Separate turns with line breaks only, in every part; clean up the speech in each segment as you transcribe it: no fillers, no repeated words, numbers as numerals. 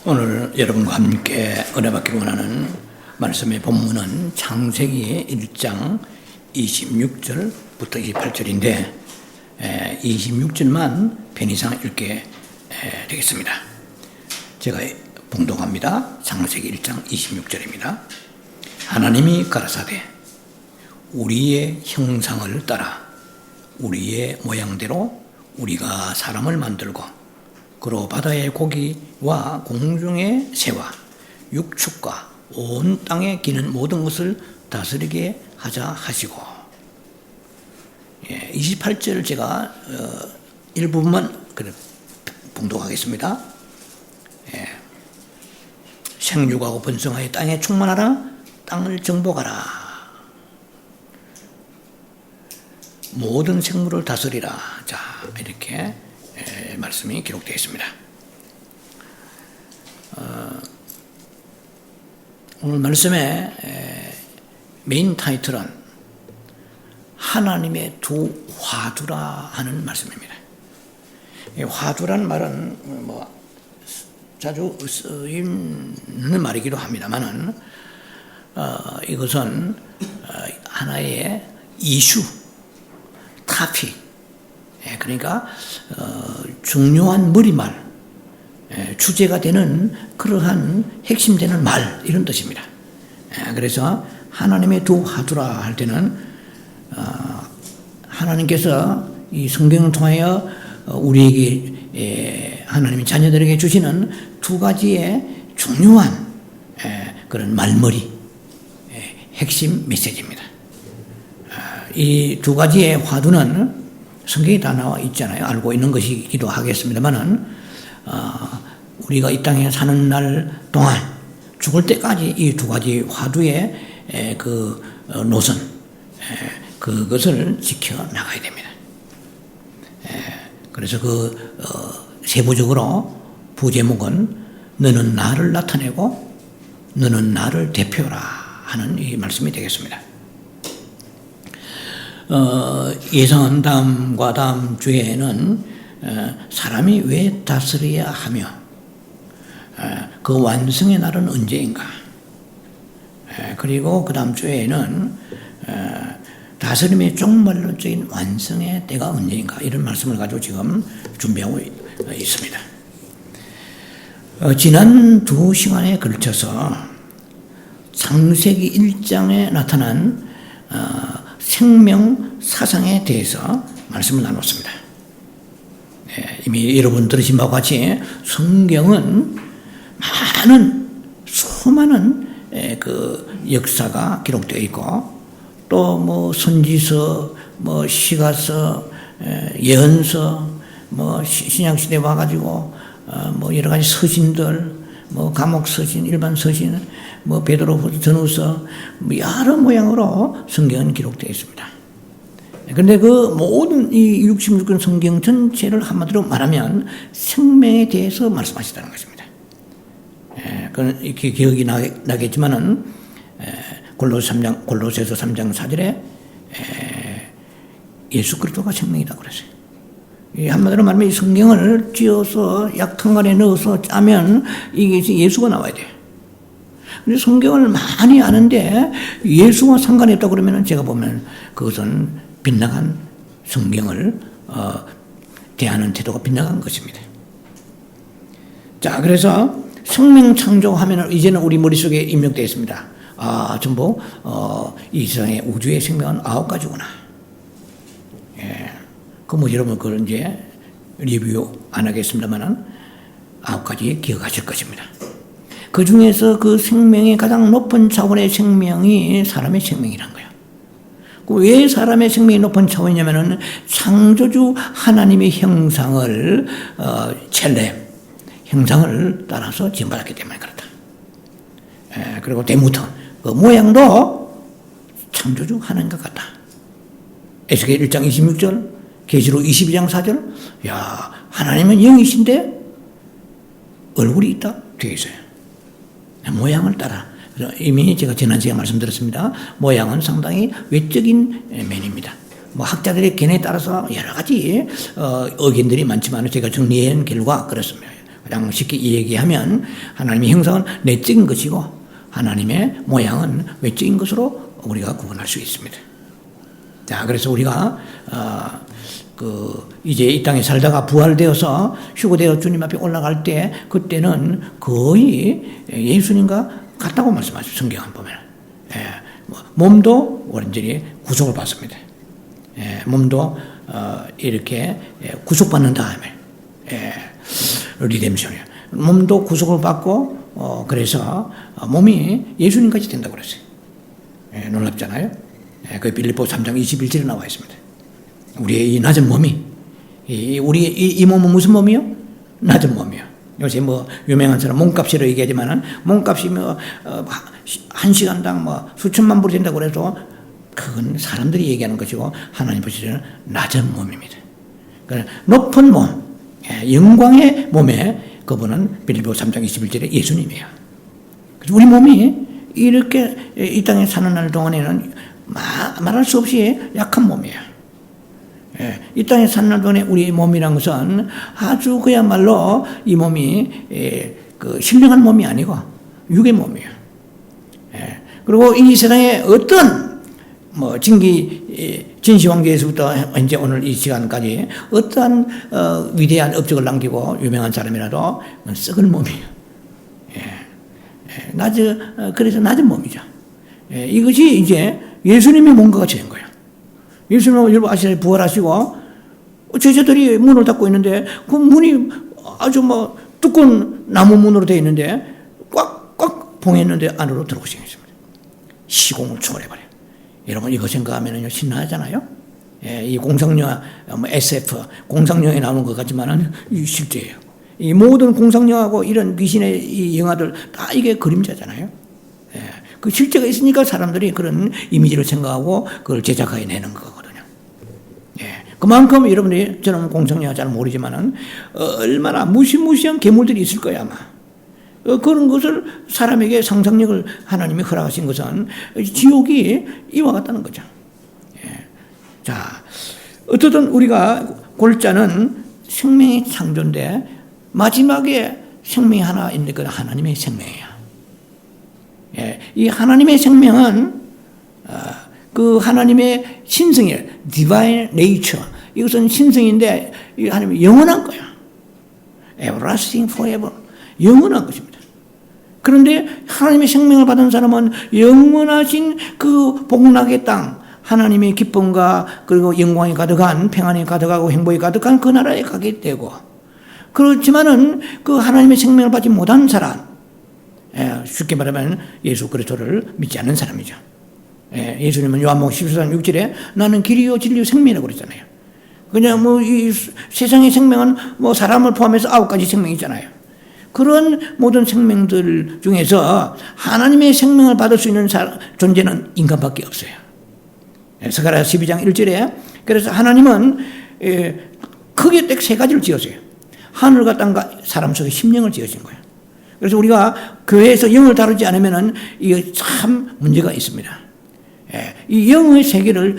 오늘 여러분과 함께 은혜 받기 원하는 말씀의 본문은 창세기 1장 26절부터 28절인데 26절만 편의상 읽게 되겠습니다. 제가 봉독합니다. 창세기 1장 26절입니다. 하나님이 가라사대 우리의 형상을 따라 우리의 모양대로 우리가 사람을 만들고 그로 바다의 고기와 공중의 새와 육축과 온 땅에 기는 모든 것을 다스리게 하자 하시고 28절 제가 일부분만 봉독하겠습니다. 생육하고 번성하여 땅에 충만하라 땅을 정복하라 모든 생물을 다스리라. 자, 이렇게 말씀이 기록되어 있습니다. 오늘 말씀의 메인 타이틀은 하나님의 두 화두라 하는 말씀입니다. 화두라는 말은 자주 쓰이는 말이기도 합니다만은 이것은 하나의 이슈, 타픽, 그러니까 중요한 머리말, 주제가 되는 그러한 핵심되는 말 이런 뜻입니다. 그래서 하나님의 두 화두라 할 때는 하나님께서 이 성경을 통하여 우리에게 하나님의 자녀들에게 주시는 두 가지의 중요한 그런 말머리, 핵심 메시지입니다. 이 두 가지의 화두는 성경에 다 나와 있잖아요. 알고 있는 것이기도 하겠습니다만은 우리가 이 땅에 사는 날 동안 죽을 때까지 이 두 가지 화두의 그 노선 그것을 지켜 나가야 됩니다. 그래서 그 세부적으로 부제목은 너는 나를 나타내고 너는 나를 대표라 하는 이 말씀이 되겠습니다. 예상한 다음과 다음 주에는 사람이 왜 다스려야 하며 그 완성의 날은 언제인가, 그리고 그 다음 주에는 다스림의 종말론적인 완성의 때가 언제인가, 이런 말씀을 가지고 지금 준비하고 있습니다. 지난 두 시간에 걸쳐서 창세기 1장에 나타난 생명 사상에 대해서 말씀을 나눴습니다. 이미 여러분 들으신 바와 같이 성경은 수많은 그 역사가 기록되어 있고 또 선지서, 시가서, 예언서, 신약시대에 와가지고 여러 가지 서신들, 감옥 서신, 일반 서신, 베드로후서, 전후서, 여러 모양으로 성경은 기록되어 있습니다. 그런데 그 모든 이 66권 성경 전체를 한마디로 말하면 생명에 대해서 말씀하시다는 것입니다. 그건 이렇게 기억이 나겠지만은 골로새서 3장 4절에 예수 그리스도가 생명이다 그랬어요. 한마디로 말하면 이 성경을 찧어서 약통관에 넣어서 짜면 이게 예수가 나와야 돼요. 근데 성경을 많이 아는데 예수와 상관이 없다 그러면 제가 보면 그것은 빗나간 성경을 대하는 태도가 빗나간 것입니다. 자, 그래서 생명 창조하면 이제는 우리 머릿속에 입력되어 있습니다. 전부 이 세상의 우주의 생명은 9가지구나. 여러분 그걸 이제 리뷰 안 하겠습니다만은 9가지 기억하실 것입니다. 그 중에서 그 생명의 가장 높은 차원의 생명이 사람의 생명이란 거예요. 왜 사람의 생명이 높은 차원이냐면은 창조주 하나님의 형상을 형상을 따라서 지음받았기 때문에 그렇다. 그리고 대무터 그 모양도 창조주 하나님과 같다. 에스겔 1장 26절, 계시록 22장 4절, 하나님은 영이신데 얼굴이 있다 되어 있어요. 모양을 따라. 이미 제가 지난 시간에 말씀드렸습니다. 모양은 상당히 외적인 면입니다. 학자들의 견해에 따라서 여러 가지 의견들이 많지만 제가 정리한 결과 그렇습니다. 가장 쉽게 얘기하면 하나님의 형상은 내적인 것이고 하나님의 모양은 외적인 것으로 우리가 구분할 수 있습니다. 자, 그래서 우리가 이제 이 땅에 살다가 부활되어서 휴거되어 주님 앞에 올라갈 때 그때는 거의 예수님과 같다고 말씀하죠. 성경 한 보면. 몸도 완전히 구속을 받습니다. 몸도 이렇게 구속받는 다음에 리뎀션이에요. 몸도 구속을 받고 그래서 몸이 예수님까지 된다고 그랬어요. 놀랍잖아요. 그 빌립보 3장 21절에 나와 있습니다. 우리의 이 낮은 몸이 우리 이 몸은 무슨 몸이요? 낮은 몸이요. 요새 뭐 유명한 사람 몸값이라고 얘기하지만은 몸값이 뭐 1시간당 뭐 수천만 불이 된다고 그래도 그건 사람들이 얘기하는 것이고 하나님 보시기에는 낮은 몸입니다. 그러니까 높은 몸, 영광의 몸에 그분은 빌립보 3장 21절에 예수님이에요. 그래서 우리 몸이 이렇게 이 땅에 사는 날 동안에는 말할 수 없이 약한 몸이에요. 이 땅에 사는 날 동안에 우리 몸이란 것은 아주 그야말로 이 몸이 신령한 몸이 아니고 육의 몸이에요. 그리고 이 세상에 어떤 진시황제에서부터 현재 오늘 이 시간까지 어떠한 위대한 업적을 남기고 유명한 사람이라도 썩은 몸이에요. 그래서 낮은 몸이죠. 이것이 이제 예수님의 몸과 같이 된 거예요. 예수님은 여러분 아시다시피 부활하시고 제자들이 문을 닫고 있는데 그 문이 아주 두꺼운 나무 문으로 되어 있는데 꽉꽉 봉했는데 안으로 들어오신 것입니다. 시공을 초월해버려요. 여러분 이거 생각하면 신나하잖아요. 이 공상영화, SF, 공상영화에 나오는 것 같지만은 이 실제예요. 이 모든 공상영화하고 이런 귀신의 이 영화들 다 이게 그림자잖아요. 그 실제가 있으니까 사람들이 그런 이미지를 생각하고 그걸 제작해 내는 거거든요. 그만큼 여러분들이 저는 공상영화 잘 모르지만은 얼마나 무시무시한 괴물들이 있을 거야 아마. 그런 것을 사람에게 상상력을 하나님이 허락하신 것은 지옥이 이와 같다는 거죠. 자, 어쨌든 우리가 골자는 생명의 창조인데 마지막에 생명이 하나 있는 건 하나님의 생명이에요. 이 하나님의 생명은 그 하나님의 신성이에요. Divine Nature. 이것은 신성인데 이 하나님이 영원한 거예요. Everlasting forever. 영원한 것입니다. 그런데 하나님의 생명을 받은 사람은 영원하신 그 복락의 땅, 하나님의 기쁨과 그리고 영광이 가득한 평안이 가득하고 행복이 가득한 그 나라에 가게 되고 그렇지만은 그 하나님의 생명을 받지 못한 사람 쉽게 말하면 예수 그리스도를 믿지 않는 사람이죠. 예수님은 요한복음 14장 6절에 나는 길이요 진리요 생명이라고 그랬잖아요. 그냥 이 세상의 생명은 사람을 포함해서 9가지 생명이 있잖아요. 그런 모든 생명들 중에서 하나님의 생명을 받을 수 있는 존재는 인간밖에 없어요. 스가랴 12장 1절에 그래서 하나님은 크게 딱 3가지를 지었어요. 하늘과 땅과 사람 속에 심령을 지으신 거예요. 그래서 우리가 교회에서 영을 다루지 않으면 이게 참 문제가 있습니다. 이 영의 세계를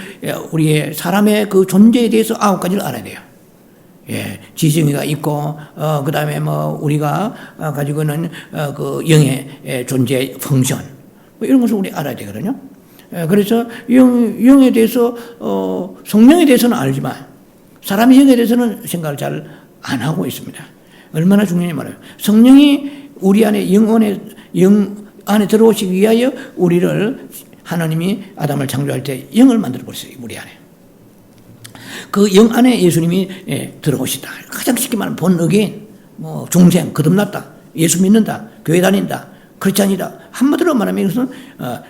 우리의 사람의 그 존재에 대해서 9가지를 알아야 돼요. 지정의가 있고 그 다음에 우리가 가지고 있는 그 영의 존재 펑션 이런 것을 우리 알아야 되거든요. 그래서 영에 대해서 성령에 대해서는 알지만 사람의 영에 대해서는 생각을 잘 안 하고 있습니다. 얼마나 중요한지 말아요. 성령이 우리 안에 영 안에 들어오시기 위하여 우리를 하나님이 아담을 창조할 때 영을 만들어 버렸어요. 우리 안에. 그 영 안에 예수님이 들어오시다. 가장 쉽게 말하면 본어게인, 중생, 거듭났다, 예수 믿는다, 교회 다닌다, 크리스찬이다. 한마디로 말하면 이것은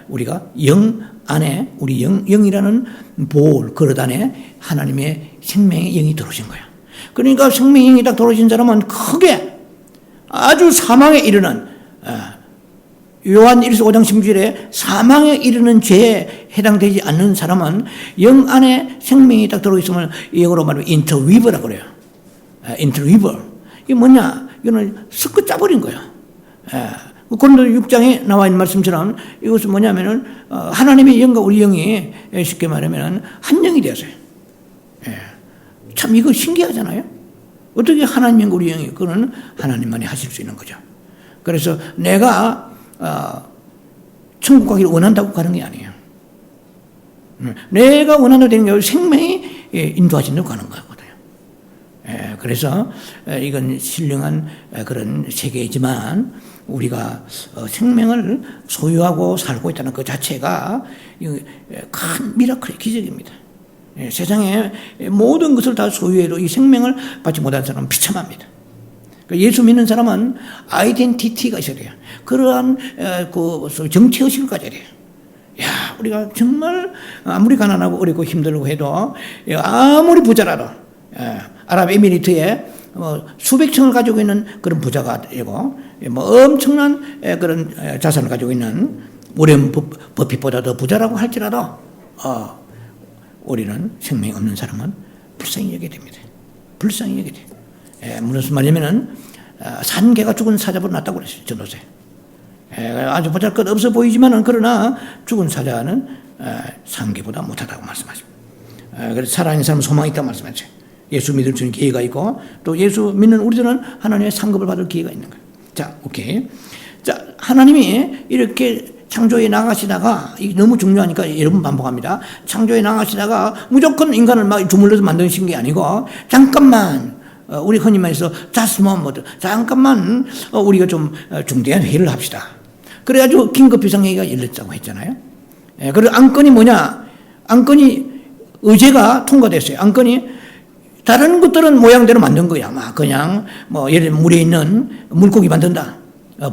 우리가 영 안에 우리 영이라는 볼, 그릇 안에 하나님의 생명의 영이 들어오신 거예요. 그러니까 생명의 영이 딱 들어오신 사람은 크게 아주 사망에 이르는 요한 1서 5장 16절에 사망에 이르는 죄에 해당되지 않는 사람은 영 안에 생명이 딱 들어있으면 영어로 말하면 interweaver라고 그래요. interweaver. 이게 뭐냐? 이거는 섞어 짜버린 거예요. 고린도 6장에 나와 있는 말씀처럼 이것은 뭐냐면은 하나님의 영과 우리 영이 쉽게 말하면 한 영이 되었어요. 참 이거 신기하잖아요. 어떻게 하나님의 우리 영이 그거는 하나님만이 하실 수 있는 거죠. 그래서 내가 천국 가기를 원한다고 가는 게 아니에요. 내가 원한다고 되는 게 아니라 생명이 인도하신다고 가는 거거든요. 그래서 이건 신령한 그런 세계이지만 우리가 생명을 소유하고 살고 있다는 그 자체가 큰 미라클의 기적입니다. 세상에 모든 것을 다 소유해도 이 생명을 받지 못한 사람은 비참합니다. 예수 믿는 사람은 아이덴티티가 있어야 돼요. 그러한 그 정체의식을 가져야 돼요. 야, 우리가 정말 아무리 가난하고 어렵고 힘들고 해도 아무리 부자라도 아랍에미리트에 수백 층을 가지고 있는 그런 부자가 되고 엄청난 그런 자산을 가지고 있는 워렌 버핏보다 더 부자라고 할지라도 우리는 생명이 없는 사람은 불쌍히 여겨야 됩니다. 불쌍히 여겨야 돼요. 무슨 말이냐면은 산개가 죽은 사자보다 낫다고 그랬어요. 전도세. 아주 보잘것 없어 보이지만은 그러나 죽은 사자는 산개보다 못하다고 말씀하십니다. 그래서 살아있는 사람은 소망이 있다고 말씀하죠. 예수 믿을 수 있는 기회가 있고 또 예수 믿는 우리들은 하나님의 상급을 받을 기회가 있는 거예요. 자, 오케이. 자, 하나님이 이렇게 창조에 나가시다가 이게 너무 중요하니까 여러 번 반복합니다. 창조에 나가시다가 무조건 인간을 막 주물러서 만드신 게 아니고 잠깐만 우리 흔히 말해서 just moment 잠깐만 우리가 좀 중대한 회의를 합시다. 그래가지고 긴급 비상회의가 열렸다고 했잖아요. 그리고 안건이 뭐냐? 안건이 의제가 통과됐어요. 안건이 다른 것들은 모양대로 만든 거야. 막 그냥 뭐 예를 들면 물에 있는 물고기 만든다.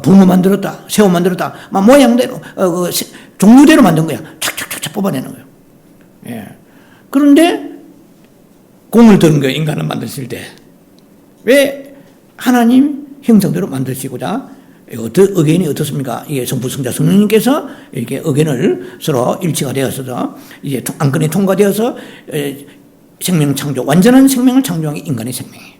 붕어 만들었다. 새우 만들었다. 막 모양대로 종류대로 만든 거야. 착착착착 뽑아내는 거예요. 예. 그런데 공을 드는 거예요. 인간을 만드실 때. 왜 하나님 형상대로 만드시고자 의견이 어떻습니까? 이게 성부, 성자, 성령님께서 이렇게 의견을 서로 일치가 되어서 이제 안건이 통과되어서 생명 창조, 완전한 생명을 창조한 게 인간의 생명이에요.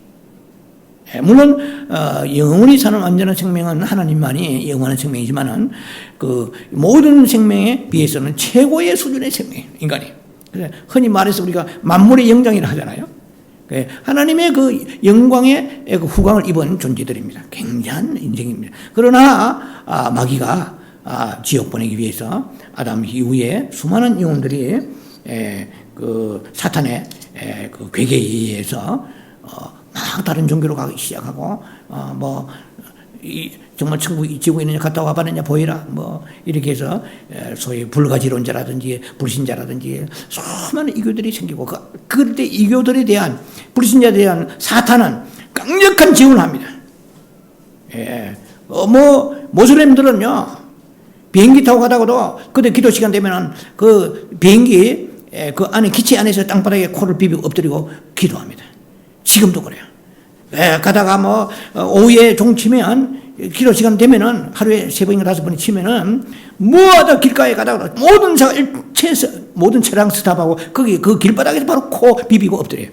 물론 영원히 사는 완전한 생명은 하나님만이 영원한 생명이지만은 그 모든 생명에 비해서는 최고의 수준의 생명이에요. 인간이. 그래서 흔히 말해서 우리가 만물의 영장이라 하잖아요. 하나님의 그 영광의 그 후광을 입은 존재들입니다. 굉장한 인생입니다. 그러나 마귀가 지옥 보내기 위해서 아담 이후에 수많은 영혼들이 그 사탄의 그 괴계에 의해서 막 다른 종교로 가기 시작하고 정말 천국 지구에 있느냐 갔다 와봤느냐 보이라 뭐 이렇게 해서 소위 불가지론자라든지 불신자라든지 수많은 이교들이 생기고 그때 이교들에 대한 불신자에 대한 사탄은 강력한 지원을 합니다. 모슬렘들은요 비행기 타고 가다가도 그때 기도 시간 되면은 그 비행기 그 안에 기체 안에서 땅바닥에 코를 비비고 엎드리고 기도합니다. 지금도 그래요. 가다가 오후에 종 치면 기도 시간 되면은 하루에 3번인가 5번이 치면은 뭐하다 길가에 가다가 모든 차량 스탑하고 거기 그 길바닥에서 바로 코 비비고 엎드려요.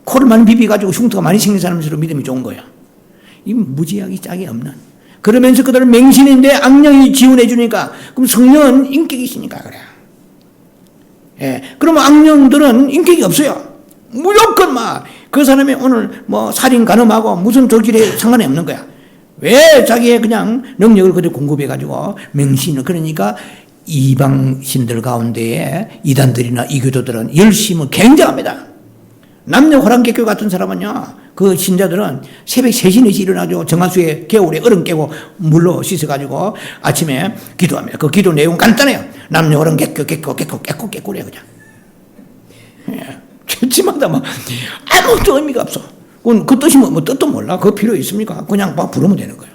코를 많이 비비가지고 흉터가 많이 생긴 사람들로 믿음이 좋은 거야. 이 무지하기 짝이 없는. 그러면서 그들은 맹신인데 악령이 지원해 주니까 그럼 성령은 인격이 있으니까 그래요. 그러면 악령들은 인격이 없어요. 무조건 그 사람이 오늘 살인 간음하고 무슨 조직에 상관이 없는 거야. 왜 자기의 그냥 능력을 그대로 공급해가지고 맹신을 그러니까 이방신들 가운데에 이단들이나 이교도들은 열심은 굉장합니다. 남녀 호랑개교 같은 사람은요 그 신자들은 새벽 3시 4시 일어나가지고 정화수에 겨울에 얼음 깨고 물로 씻어가지고 아침에 기도합니다. 그 기도 내용 간단해요. 남녀 호랑개교 깨꼬래요 그냥. 철치마다 아무것도 의미가 없어. 그 뜻이 뜻도 몰라. 그 필요 있습니까? 그냥 부르면 되는 거예요.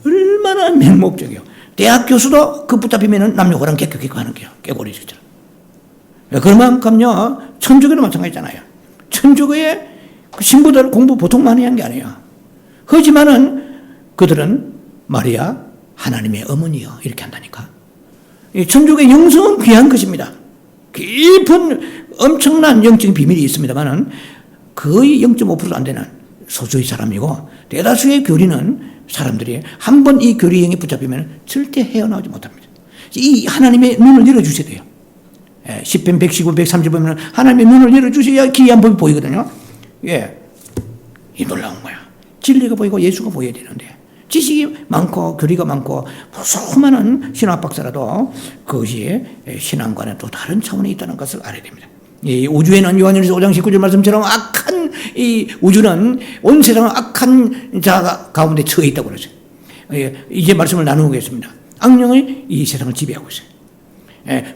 얼마나 맹목적이요. 대학 교수도 그 붙잡히면은 남녀 호랑 깨고 하는 거예요. 깨고리 진짜로. 그만큼요, 천주교도 마찬가지잖아요. 천주교의 그 신부들 공부 보통 많이 한 게 아니에요. 하지만은 그들은 마리아 하나님의 어머니요. 이렇게 한다니까. 천주교의 영성은 귀한 것입니다. 깊은 엄청난 영적인 비밀이 있습니다만은 거의 0.5%도 안 되는 소수의 사람이고 대다수의 교리는 사람들이 한 번 이 교리형에 붙잡히면 절대 헤어나오지 못합니다. 이 하나님의 눈을 열어주셔야 돼요. 10편 119, 130 보면 하나님의 눈을 열어주셔야 기이한 법이 보이거든요. 예. 이 놀라운 거야. 진리가 보이고 예수가 보여야 되는데 지식이 많고 교리가 많고 수많은 신학 박사라도 그것이 신앙과는 또 다른 차원에 있다는 것을 알아야 됩니다. 이 우주에는 요한일서 5장 19절 말씀처럼 악한 이 우주는 온 세상은 악한 자 가운데 처해 있다고 그러죠. 이제 말씀을 나누겠습니다. 악령이 이 세상을 지배하고 있어요.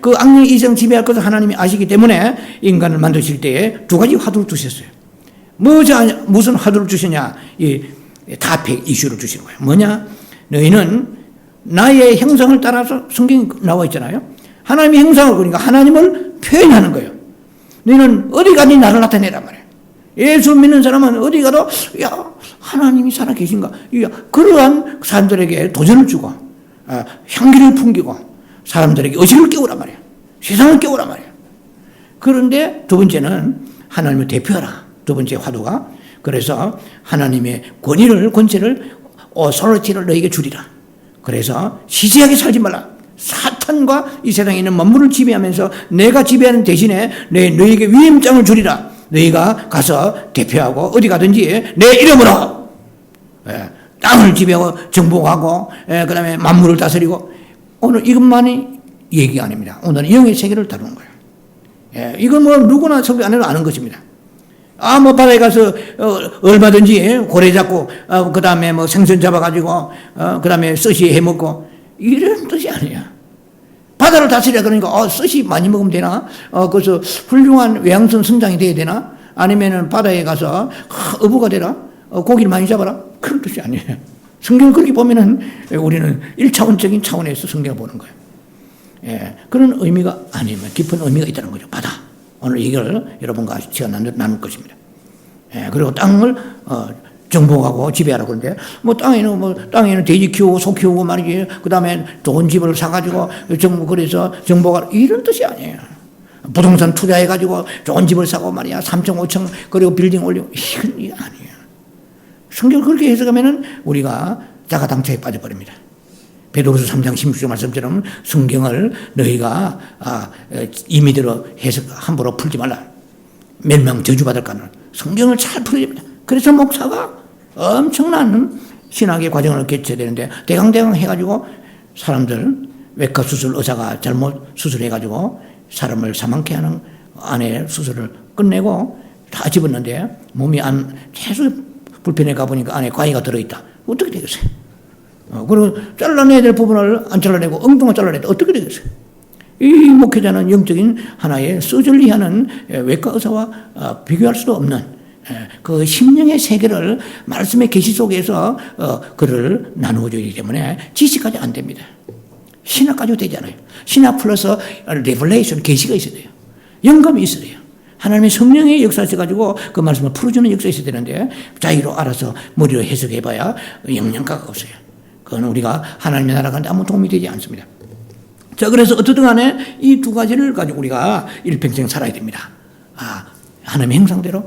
그 악령이 이 세상을 지배할 것을 하나님이 아시기 때문에 인간을 만드실 때에 두 가지 화두를 주셨어요. 무슨 화두를 주시냐? 이 다펙 이슈를 주시는 거예요. 뭐냐? 너희는 나의 형상을 따라서 성경이 나와 있잖아요. 하나님의 형상을 그러니까 하나님을 표현하는 거예요. 너희는 어디 가니 나를 나타내란 말이에요. 예수 믿는 사람은 어디 가도 야 하나님이 살아 계신가? 그러한 사람들에게 도전을 주고 향기를 풍기고 사람들에게 의식을 깨우란 말이에요. 세상을 깨우란 말이에요. 그런데 두 번째는 하나님을 대표하라. 두 번째 화두가 그래서 하나님의 권세를 오토리티를 너에게 주리라. 그래서 시시하게 살지 말라. 사탄과 이 세상에 있는 만물을 지배하면서 내가 지배하는 대신에 너에게 위임장을 주리라. 너희가 가서 대표하고 어디 가든지 내 이름으로 땅을 지배하고 정복하고 그 다음에 만물을 다스리고 오늘 이것만이 얘기 아닙니다. 오늘은 영의 세계를 다루는 거예요. 이건 뭐 누구나 설교 안 해도 아는 것입니다. 뭐 바다에 가서 얼마든지 고래 잡고 그 다음에 뭐 생선 잡아가지고 그 다음에 스시 해먹고 이런 뜻이 아니야. 바다를 다스리라 그러니까 스시 많이 먹으면 되나? 그래서 훌륭한 외양성 성장이 돼야 되나? 아니면은 바다에 가서 어부가 되라? 고기를 많이 잡아라? 그런 뜻이 아니에요. 성경을 그렇게 보면은 우리는 1차원적인 차원에서 성경을 보는 거예요. 그런 의미가 아니면 깊은 의미가 있다는 거죠. 바다. 오늘 이걸 여러분과 시간 나눌 것입니다. 그리고 땅을 정복하고 지배하라 그런데 땅에는 돼지 키우고 소 키우고 말이지. 그다음에 좋은 집을 사가지고 그래서 정복하라 이런 뜻이 아니에요. 부동산 투자해가지고 좋은 집을 사고 말이야 3층 5층 그리고 빌딩 올리고 이건 아니에요. 성경을 그렇게 해석하면은 우리가 자가당착에 빠져버립니다. 베드로서 3장 16절 말씀처럼 성경을 너희가 임의대로 해석 함부로 풀지 말라. 멸망 저주받을까는 성경을 잘 풀어야 됩니다. 그래서 목사가 엄청난 신학의 과정을 거쳐야 되는데 대강대강 해가지고 사람들 외과 수술 의사가 잘못 수술해가지고 사람을 사망케 하는 안에 수술을 끝내고 다 집었는데 몸이 계속 불편해 가보니까 안에 과위가 들어있다. 어떻게 되겠어요? 그리고 잘라내야 될 부분을 안 잘라내고 엉뚱한 잘라내다 어떻게 되겠어요? 이 목회자는 영적인 하나의 서절리하는 외과 의사와 비교할 수도 없는 그 심령의 세계를 말씀의 계시 속에서 그를 나누어 주기 때문에 지식까지 안 됩니다. 신학 가지고 되지 않아요. 신학 플러스 레벨레이션 계시가 있어야 돼요. 영감이 있어야 돼요. 하나님의 성령의 역사에 가지고 그 말씀을 풀어주는 역사가 있어야 되는데 자기로 알아서 머리로 해석해봐야 영양가가 없어요. 그건 우리가 하나님의 나라 가는데 아무 도움이 되지 않습니다. 자, 그래서 어떻든 간에 이 두 가지를 가지고 우리가 일평생 살아야 됩니다. 하나님의 형상대로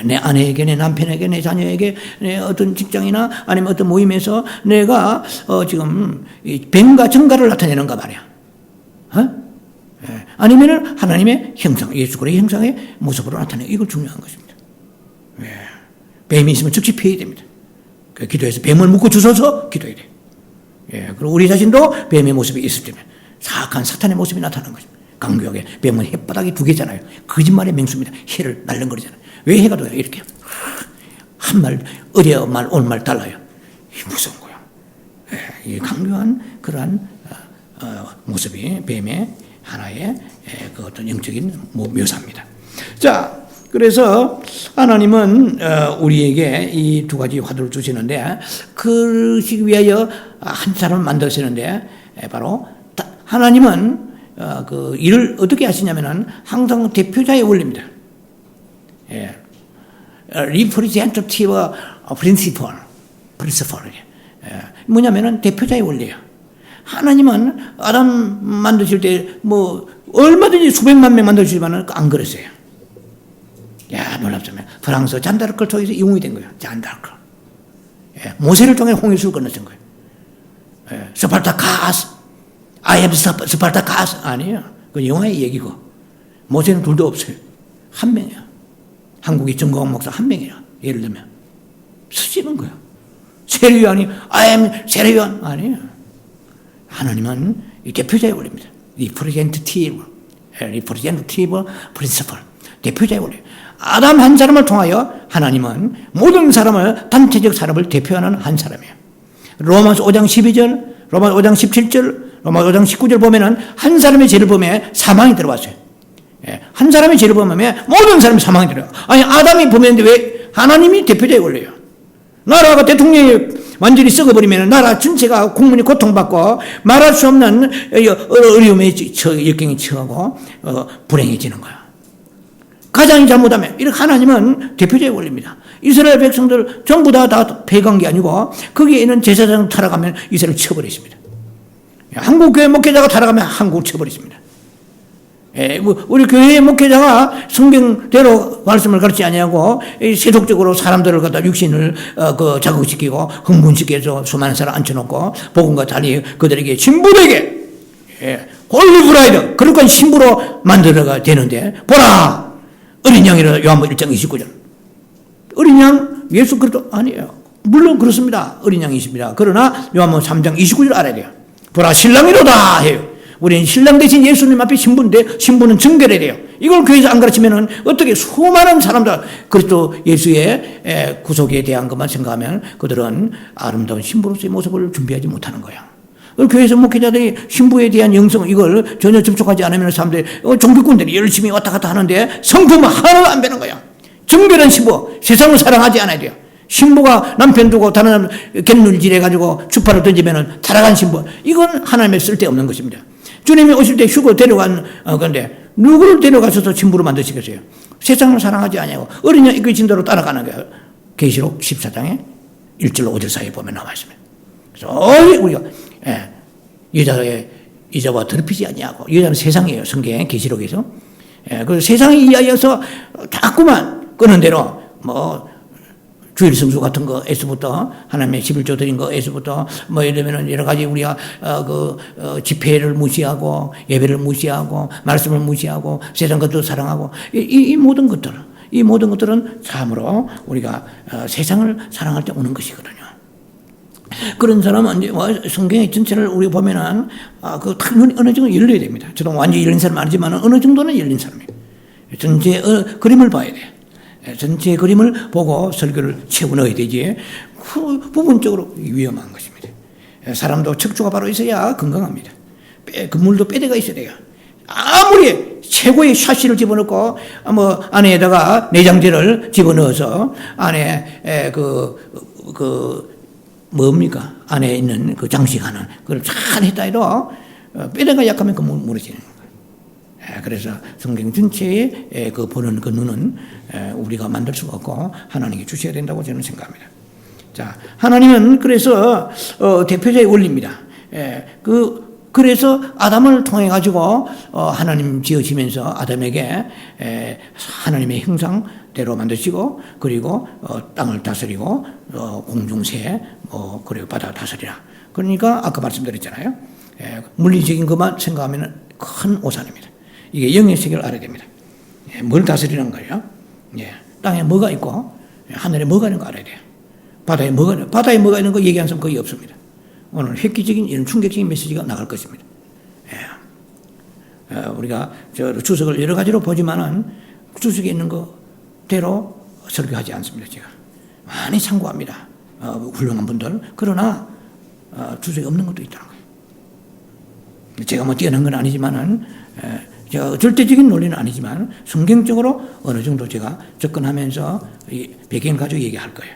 내 아내에게, 내 남편에게, 내 자녀에게, 내 어떤 직장이나 아니면 어떤 모임에서 내가 지금 뱀과 정갈을 나타내는가 말이야. 아니면은 하나님의 형상, 예수 그리스도의 형상의 모습으로 나타내는 이걸 중요한 것입니다. 뱀이 있으면 즉시 피해야 됩니다. 기도해서 뱀을 묶어 주소서 기도해야 돼. 그리고 우리 자신도 뱀의 모습이 있을 때면 사악한 사탄의 모습이 나타나는 것입니다. 강구역에 뱀은 햇바닥이 두 개잖아요. 거짓말의 맹수입니다. 해를 날름거리잖아요. 왜 해가 돼요? 이렇게 한 말 어려 말 온 말 달라요. 무서운 거예요. 이 강교한 그러한 모습이 뱀의 하나의 그 어떤 영적인 묘사입니다. 자, 그래서 하나님은 우리에게 이 두 가지 화두를 주시는데 그러시기 위하여 한 사람을 만드시는데 바로 하나님은 그 일을 어떻게 하시냐면은 항상 대표자의 원리입니다. representative principle. 뭐냐면은 대표자의 원리예요. 하나님은 아담 만드실 때 얼마든지 수백만 명 만드시지만은 안 그랬어요. 야, 놀랍잖아요. 프랑스 잔다르크를 통해서 이용이 된 거예요. 잔다르크. 모세를 통해 홍해수를 건너신 거예요. 스파르타카스. I am 스파르타카스. 아니에요. 그 영화의 얘기고. 모세는 둘도 없어요. 한 명이야. 한국의 정광훈 목사 한 명이야. 예를 들면. 쓰시는 거예요. 세례요한이 I am 세례요한 아니에요. 하나님은 이 대표자의 원리입니다. representative principle. 대표자의 원리. 아담 한 사람을 통하여 하나님은 모든 사람을, 단체적 사람을 대표하는 한 사람이에요. 로마서 5장 12절, 로마서 5장 17절, 로마서 5장 19절 보면은 한 사람의 죄를 범해 사망이 들어왔어요. 한 사람의 죄를 범하면 모든 사람이 사망이 들어요. 아니, 아담이 범했는데 왜 하나님이 대표자의 원리예요. 나라가 대통령이 완전히 썩어버리면 나라 전체가 국민이 고통받고 말할 수 없는 어려움에 역경에 처하고 불행해지는 거야. 가장이 잘못하면 이렇게 하나님은 대표자의 원리입니다. 이스라엘 백성들 전부 다 패간 게 아니고 거기에 있는 제사장 타락하면 이스라엘 쳐버리십니다. 한국 교회 목회자가 타락하면 한국을 쳐버리십니다. 우리 교회의 목회자가 성경대로 말씀을 가르치지 아니하고 세속적으로 사람들을 갖다 육신을 자극시키고 흥분시켜서 수많은 사람 앉혀놓고 복음과 달리 그들에게 신부되게 홀리 브라이드 그러니까 신부로 만들어가 되는데 보라 어린 양이라 요한복음 1장 29절 어린 양 예수 그리스도 아니에요. 물론 그렇습니다. 어린 양이십니다. 그러나 요한복음 3장 29절 알아야 돼요. 보라 신랑이로다 해요. 우리는 신랑 대신 예수님 앞에 신부인데 신부는 정결해야 돼요. 이걸 교회에서 안 가르치면은 어떻게 수많은 사람들 그리스도 예수의 구속에 대한 것만 생각하면 그들은 아름다운 신부로서의 모습을 준비하지 못하는 거야. 교회에서 목회자들이 신부에 대한 영성 이걸 전혀 접촉하지 않으면 사람들이 종교꾼들이 열심히 왔다 갔다 하는데 성품은 하나도 안 배는 거야. 정결한 신부 세상을 사랑하지 않아야 돼요. 신부가 남편 두고 다른 사람 갯눈질 해가지고 추파를 던지면은 타락한 신부 이건 하나님의 쓸데없는 것입니다. 주님이 오실 때 휴거 데려간 건데 누구를 데려가셔서 신부로 만드시겠어요? 세상을 사랑하지 아니하고 어린 양 이끌 진대로 따라가는 거예요. 계시록 14장에 1절로 5절 사이에 보면 나와 있습니다. 그래서 우리가 여자의 여자와 더럽히지 아니하고 여자는 세상이에요. 성경에 계시록에서 그래서 세상에 이하여서 자꾸만 끄는 대로 주일 성수 같은 거에서부터 하나님의 11조 드린 거에서부터 예를 들면 여러 가지 우리가 집회를 무시하고 예배를 무시하고 말씀을 무시하고 세상 것도 사랑하고 이 모든 것들은 참으로 우리가 세상을 사랑할 때 오는 것이거든요. 그런 사람은 이제 성경의 전체를 우리 보면은 눈이 어느 정도 열려야 됩니다. 저도 완전히 열린 사람은 아니지만 어느 정도는 열린 사람이에요. 전체 그림을 봐야 돼요. 전체 그림을 보고 설교를 채워 넣어야 되지. 부분적으로 위험한 것입니다. 사람도 척추가 바로 있어야 건강합니다. 물도 빼대가 있어야 돼요. 아무리 최고의 샤시를 집어넣고 안에다가 내장재를 집어넣어서 안에 뭡니까? 안에 있는 그 장식하는 그걸 잘 했다 해도 빼대가 약하면 그 무너지는 거예요. 그래서 성경 전체에 보는 그 눈은 우리가 만들 수가 없고 하나님께 주셔야 된다고 저는 생각합니다. 자, 하나님은 그래서 대표자의 원리입니다. 그래서 아담을 통해 가지고 하나님 지으시면서 아담에게 하나님의 형상대로 만드시고 그리고 땅을 다스리고 공중새 그리고 바다 다스리라. 그러니까 아까 말씀드렸잖아요. 물리적인 것만 생각하면 큰 오산입니다. 이게 영의 세계를 알아야 됩니다. 뭘 다스리는 거예요? 땅에 뭐가 있고 하늘에 뭐가 있는 거 알아야 돼요. 바다에 뭐가 있는 거 얘기하는 사람 거의 없습니다. 오늘 획기적인 이런 충격적인 메시지가 나갈 것입니다. 우리가 주석을 여러 가지로 보지만은 주석에 있는 거대로 설교하지 않습니다. 제가 많이 참고합니다. 훌륭한 분들. 그러나 주석에 없는 것도 있다는 거예요. 제가 뛰어난 건 아니지만은 절대적인 논리는 아니지만 성경적으로 어느 정도 제가 접근하면서 배경 가지고 얘기할 거예요.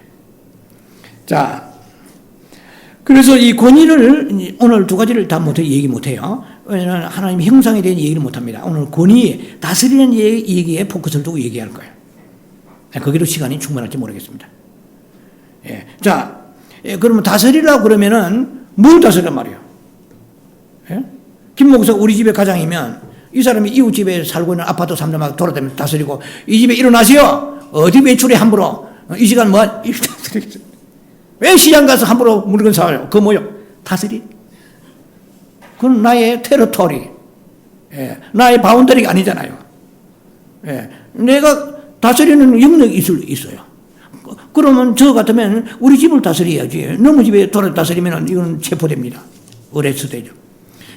자, 그래서 이 권위를 오늘 두 가지를 다 얘기 못해요. 왜냐하면 하나님 형상에 대한 얘기를 못합니다. 오늘 권위, 다스리는 얘기에 포커스를 두고 얘기할 거예요. 거기도 시간이 충분할지 모르겠습니다. 자, 그러면 다스리라고 그러면은 뭘 다스리란 말이에요? 김 목사가 우리 집에 가장이면 이 사람이 이웃 집에 살고 있는 아파트 사람들만 돌아다니면서 다스리고 이 집에 일어나세요. 어디 외출해 함부로 이 시간 왜 시장 가서 함부로 물건 사요? 그거 뭐요? 다스리. 그건 나의 테리토리, 나의 바운더리가 아니잖아요. 내가 다스리는 영역이 있어요. 그러면 저 같으면 우리 집을 다스려야지. 너무 집에 돌아 다스리면 이건 체포됩니다. 어레스트되죠.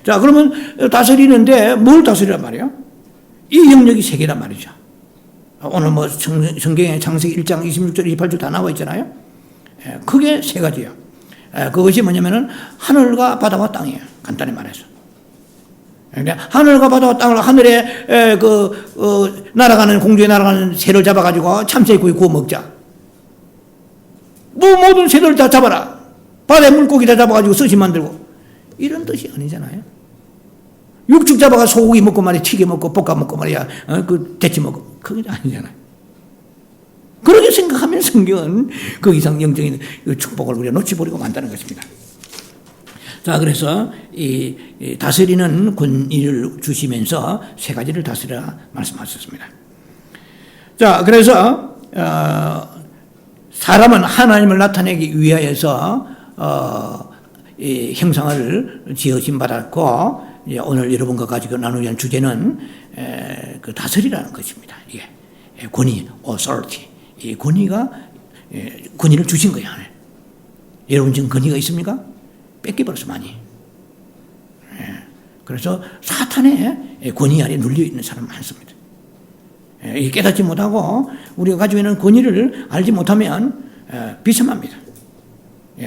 자, 그러면 다스리는데 뭘 다스리란 말이에요? 이 영역이 세 개란 말이죠. 오늘 뭐 성경에 창세기 1장 26절 28절 다 나와 있잖아요. 크게 세 가지예요. 그것이 뭐냐면은 하늘과 바다와 땅이에요. 간단히 말해서. 하늘과 바다와 땅을 하늘에 날아가는 공중에 날아가는 새를 잡아가지고 참새구이 구워 먹자. 뭐 모든 새들 다 잡아라. 바다에 물고기 다 잡아가지고 스시 만들고 이런 뜻이 아니잖아요. 육축 잡아가 소고기 먹고 말이야 튀겨 먹고 볶아 먹고 말이야 데치 먹고 그게 아니잖아요. 그렇게 생각하면 성경은 그 이상 영적인 축복을 우리가 놓치버리고 만다는 것입니다. 자, 그래서 이 다스리는 권위를 주시면서 세 가지를 다스리라 말씀하셨습니다. 자, 그래서 사람은 하나님을 나타내기 위하여서 이 형상을 지으심 받았고, 이제 오늘 여러분과 가지고 나누는 주제는 그 다스리라는 것입니다. 이게 권위, authority. 이 권위가 권위를 주신 거예요. 여러분 지금 권위가 있습니까? 뺏겨버려서 많이. 그래서 사탄의 권위 아래 눌려 있는 사람 많습니다. 깨닫지 못하고 우리가 가지고 있는 권위를 알지 못하면 비참합니다.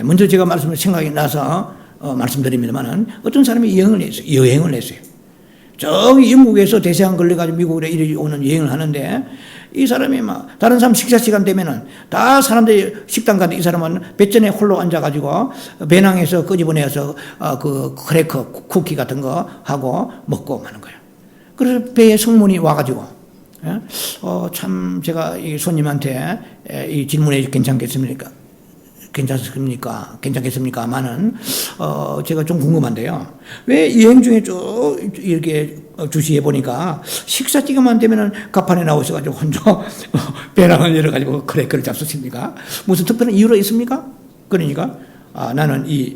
먼저 제가 생각이 나서 말씀드립니다만은 어떤 사람이 여행을 했어요. 저기 영국에서 대서양 걸려가지고 미국으로 이리 오는 여행을 하는데 이 사람이 막 다른 사람 식사 시간 되면은 다 사람들이 식당 가는데 이 사람은 뱃전에 홀로 앉아가지고 배낭에서 끄집어내서 그 크래커 쿠키 같은 거 하고 먹고 하는 거예요. 그래서 배에 성문이 와가지고 참 제가 이 손님한테 이 질문에 괜찮겠습니까? 괜찮겠습니까?만은 제가 좀 궁금한데요. 왜 여행 중에 쭉 이렇게 주시해 보니까 식사 시간만 되면은 갑판에 나오셔가지고 혼자 배낭을 열어가지고 크래커를 잡수십니까? 무슨 특별한 이유가 있습니까? 그러니까 나는 이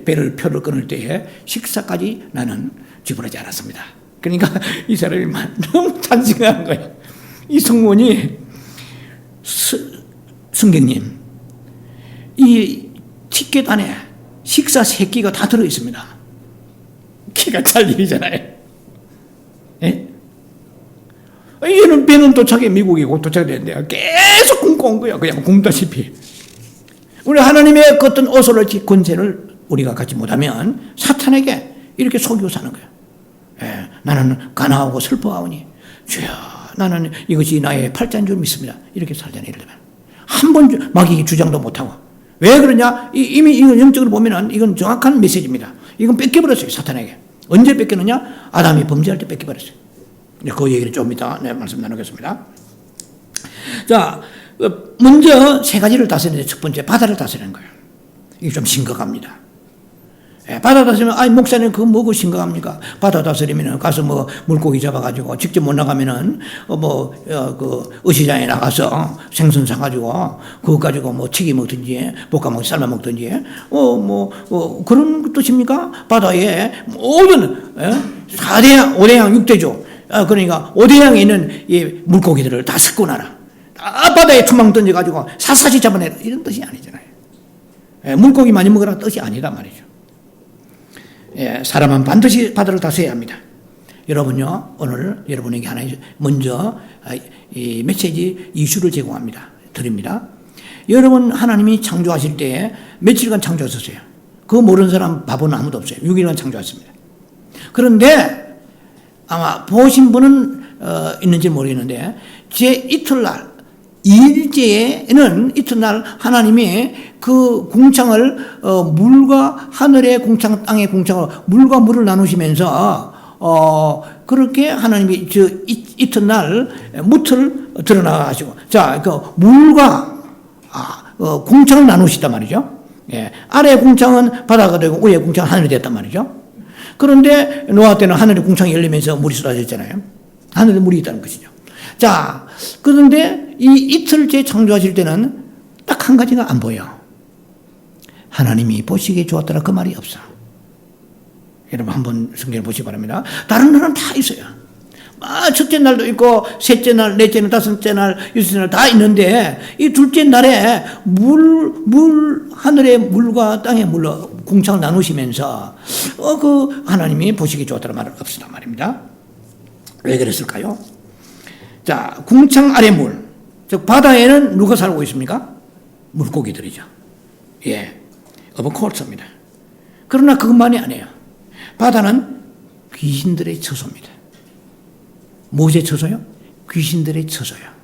표를 끊을 때에 식사까지 나는 지불하지 않았습니다. 그러니까 이 사람이 너무 찬식한 거예요. 이 성문이 성경님 이 티켓 안에 식사 3끼가 다 들어있습니다. 기가 찰 일이잖아요. 예? 얘는 배는 도착해 미국이고 도착했는데 계속 굶고 온 거야. 그냥 굶다시피. 우리 하나님의 그 어떤 오솔로지 권세를 우리가 갖지 못하면 사탄에게 이렇게 속이고 사는 거야. 예, 나는 가난하고 슬퍼하오니 주여 나는 이것이 나의 팔자인 줄 믿습니다. 이렇게 살잖아요. 예를 들면 한 번 마귀 주장도 못하고. 왜 그러냐? 이미 이건 영적으로 보면은 이건 정확한 메시지입니다. 이건 뺏겨버렸어요, 사탄에게. 언제 뺏겼느냐? 아담이 범죄할 때 뺏겨버렸어요. 그 얘기를 좀 이따 말씀 나누겠습니다. 자, 먼저 세 가지를 다스리는데 첫 번째 바다를 다스리는 거예요. 이게 좀 심각합니다. 바다 다스리면, 목사님, 그거 뭐고 심각합니까? 바다 다스리면 가서 뭐, 물고기 잡아가지고, 직접 못 나가면은, 어시장에 나가서 생선 사가지고, 그거 가지고 뭐, 튀겨 먹든지, 볶아 먹든지, 삶아 먹든지, 그런 뜻입니까? 바다에 모든, 4대양, 5대양, 6대조, 그러니까 5대양에 있는 이 물고기들을 다 섞고 나라. 다 바다에 투망 던져가지고, 샅샅이 잡아내라. 이런 뜻이 아니잖아요. 물고기 많이 먹으라 뜻이 아니란 말이죠. 사람은 반드시 바다를 다스려야 합니다. 여러분요, 오늘 여러분에게 하나 먼저 이 메시지 이슈를 드립니다. 여러분 하나님이 창조하실 때 며칠간 창조하셨어요. 그거 모르는 사람 바보는 아무도 없어요. 6일간 창조하셨습니다. 그런데 아마 보신 분은 있는지 모르겠는데 제 이틀날 2일째에는 이튿날 하나님이 그 궁창을 물과 하늘의 궁창, 땅의 궁창을 물과 물을 나누시면서 그렇게 하나님이 이튿날 무틀 드러나 하시고 자, 그 물과 궁창을 나누시단 말이죠. 예, 아래 궁창은 바다가 되고 위에 궁창은 하늘이 됐단 말이죠. 그런데 노아 때는 하늘의 궁창이 열리면서 물이 쏟아졌잖아요. 하늘에 물이 있다는 것이죠. 자, 그런데 이 이틀째 창조하실 때는 딱 한 가지가 안 보여. 하나님이 보시기에 좋았더라 그 말이 없어. 여러분 한번 성경을 보시기 바랍니다. 다른 데는 다 있어요. 첫째 날도 있고 셋째 날, 넷째 날, 다섯째 날, 여섯째 날 다 있는데 이 둘째 날에 하늘의 물과 땅의 물로 궁창을 나누시면서 그 하나님이 보시기 좋다는 말은 없었단 말입니다. 왜 그랬을까요? 자, 궁창 아래 물, 즉 바다에는 누가 살고 있습니까? 물고기들이죠. 예, 오브코스입니다. 그러나 그것만이 아니에요. 바다는 귀신들의 처소입니다. 무엇의 처소요? 귀신들의 처소요.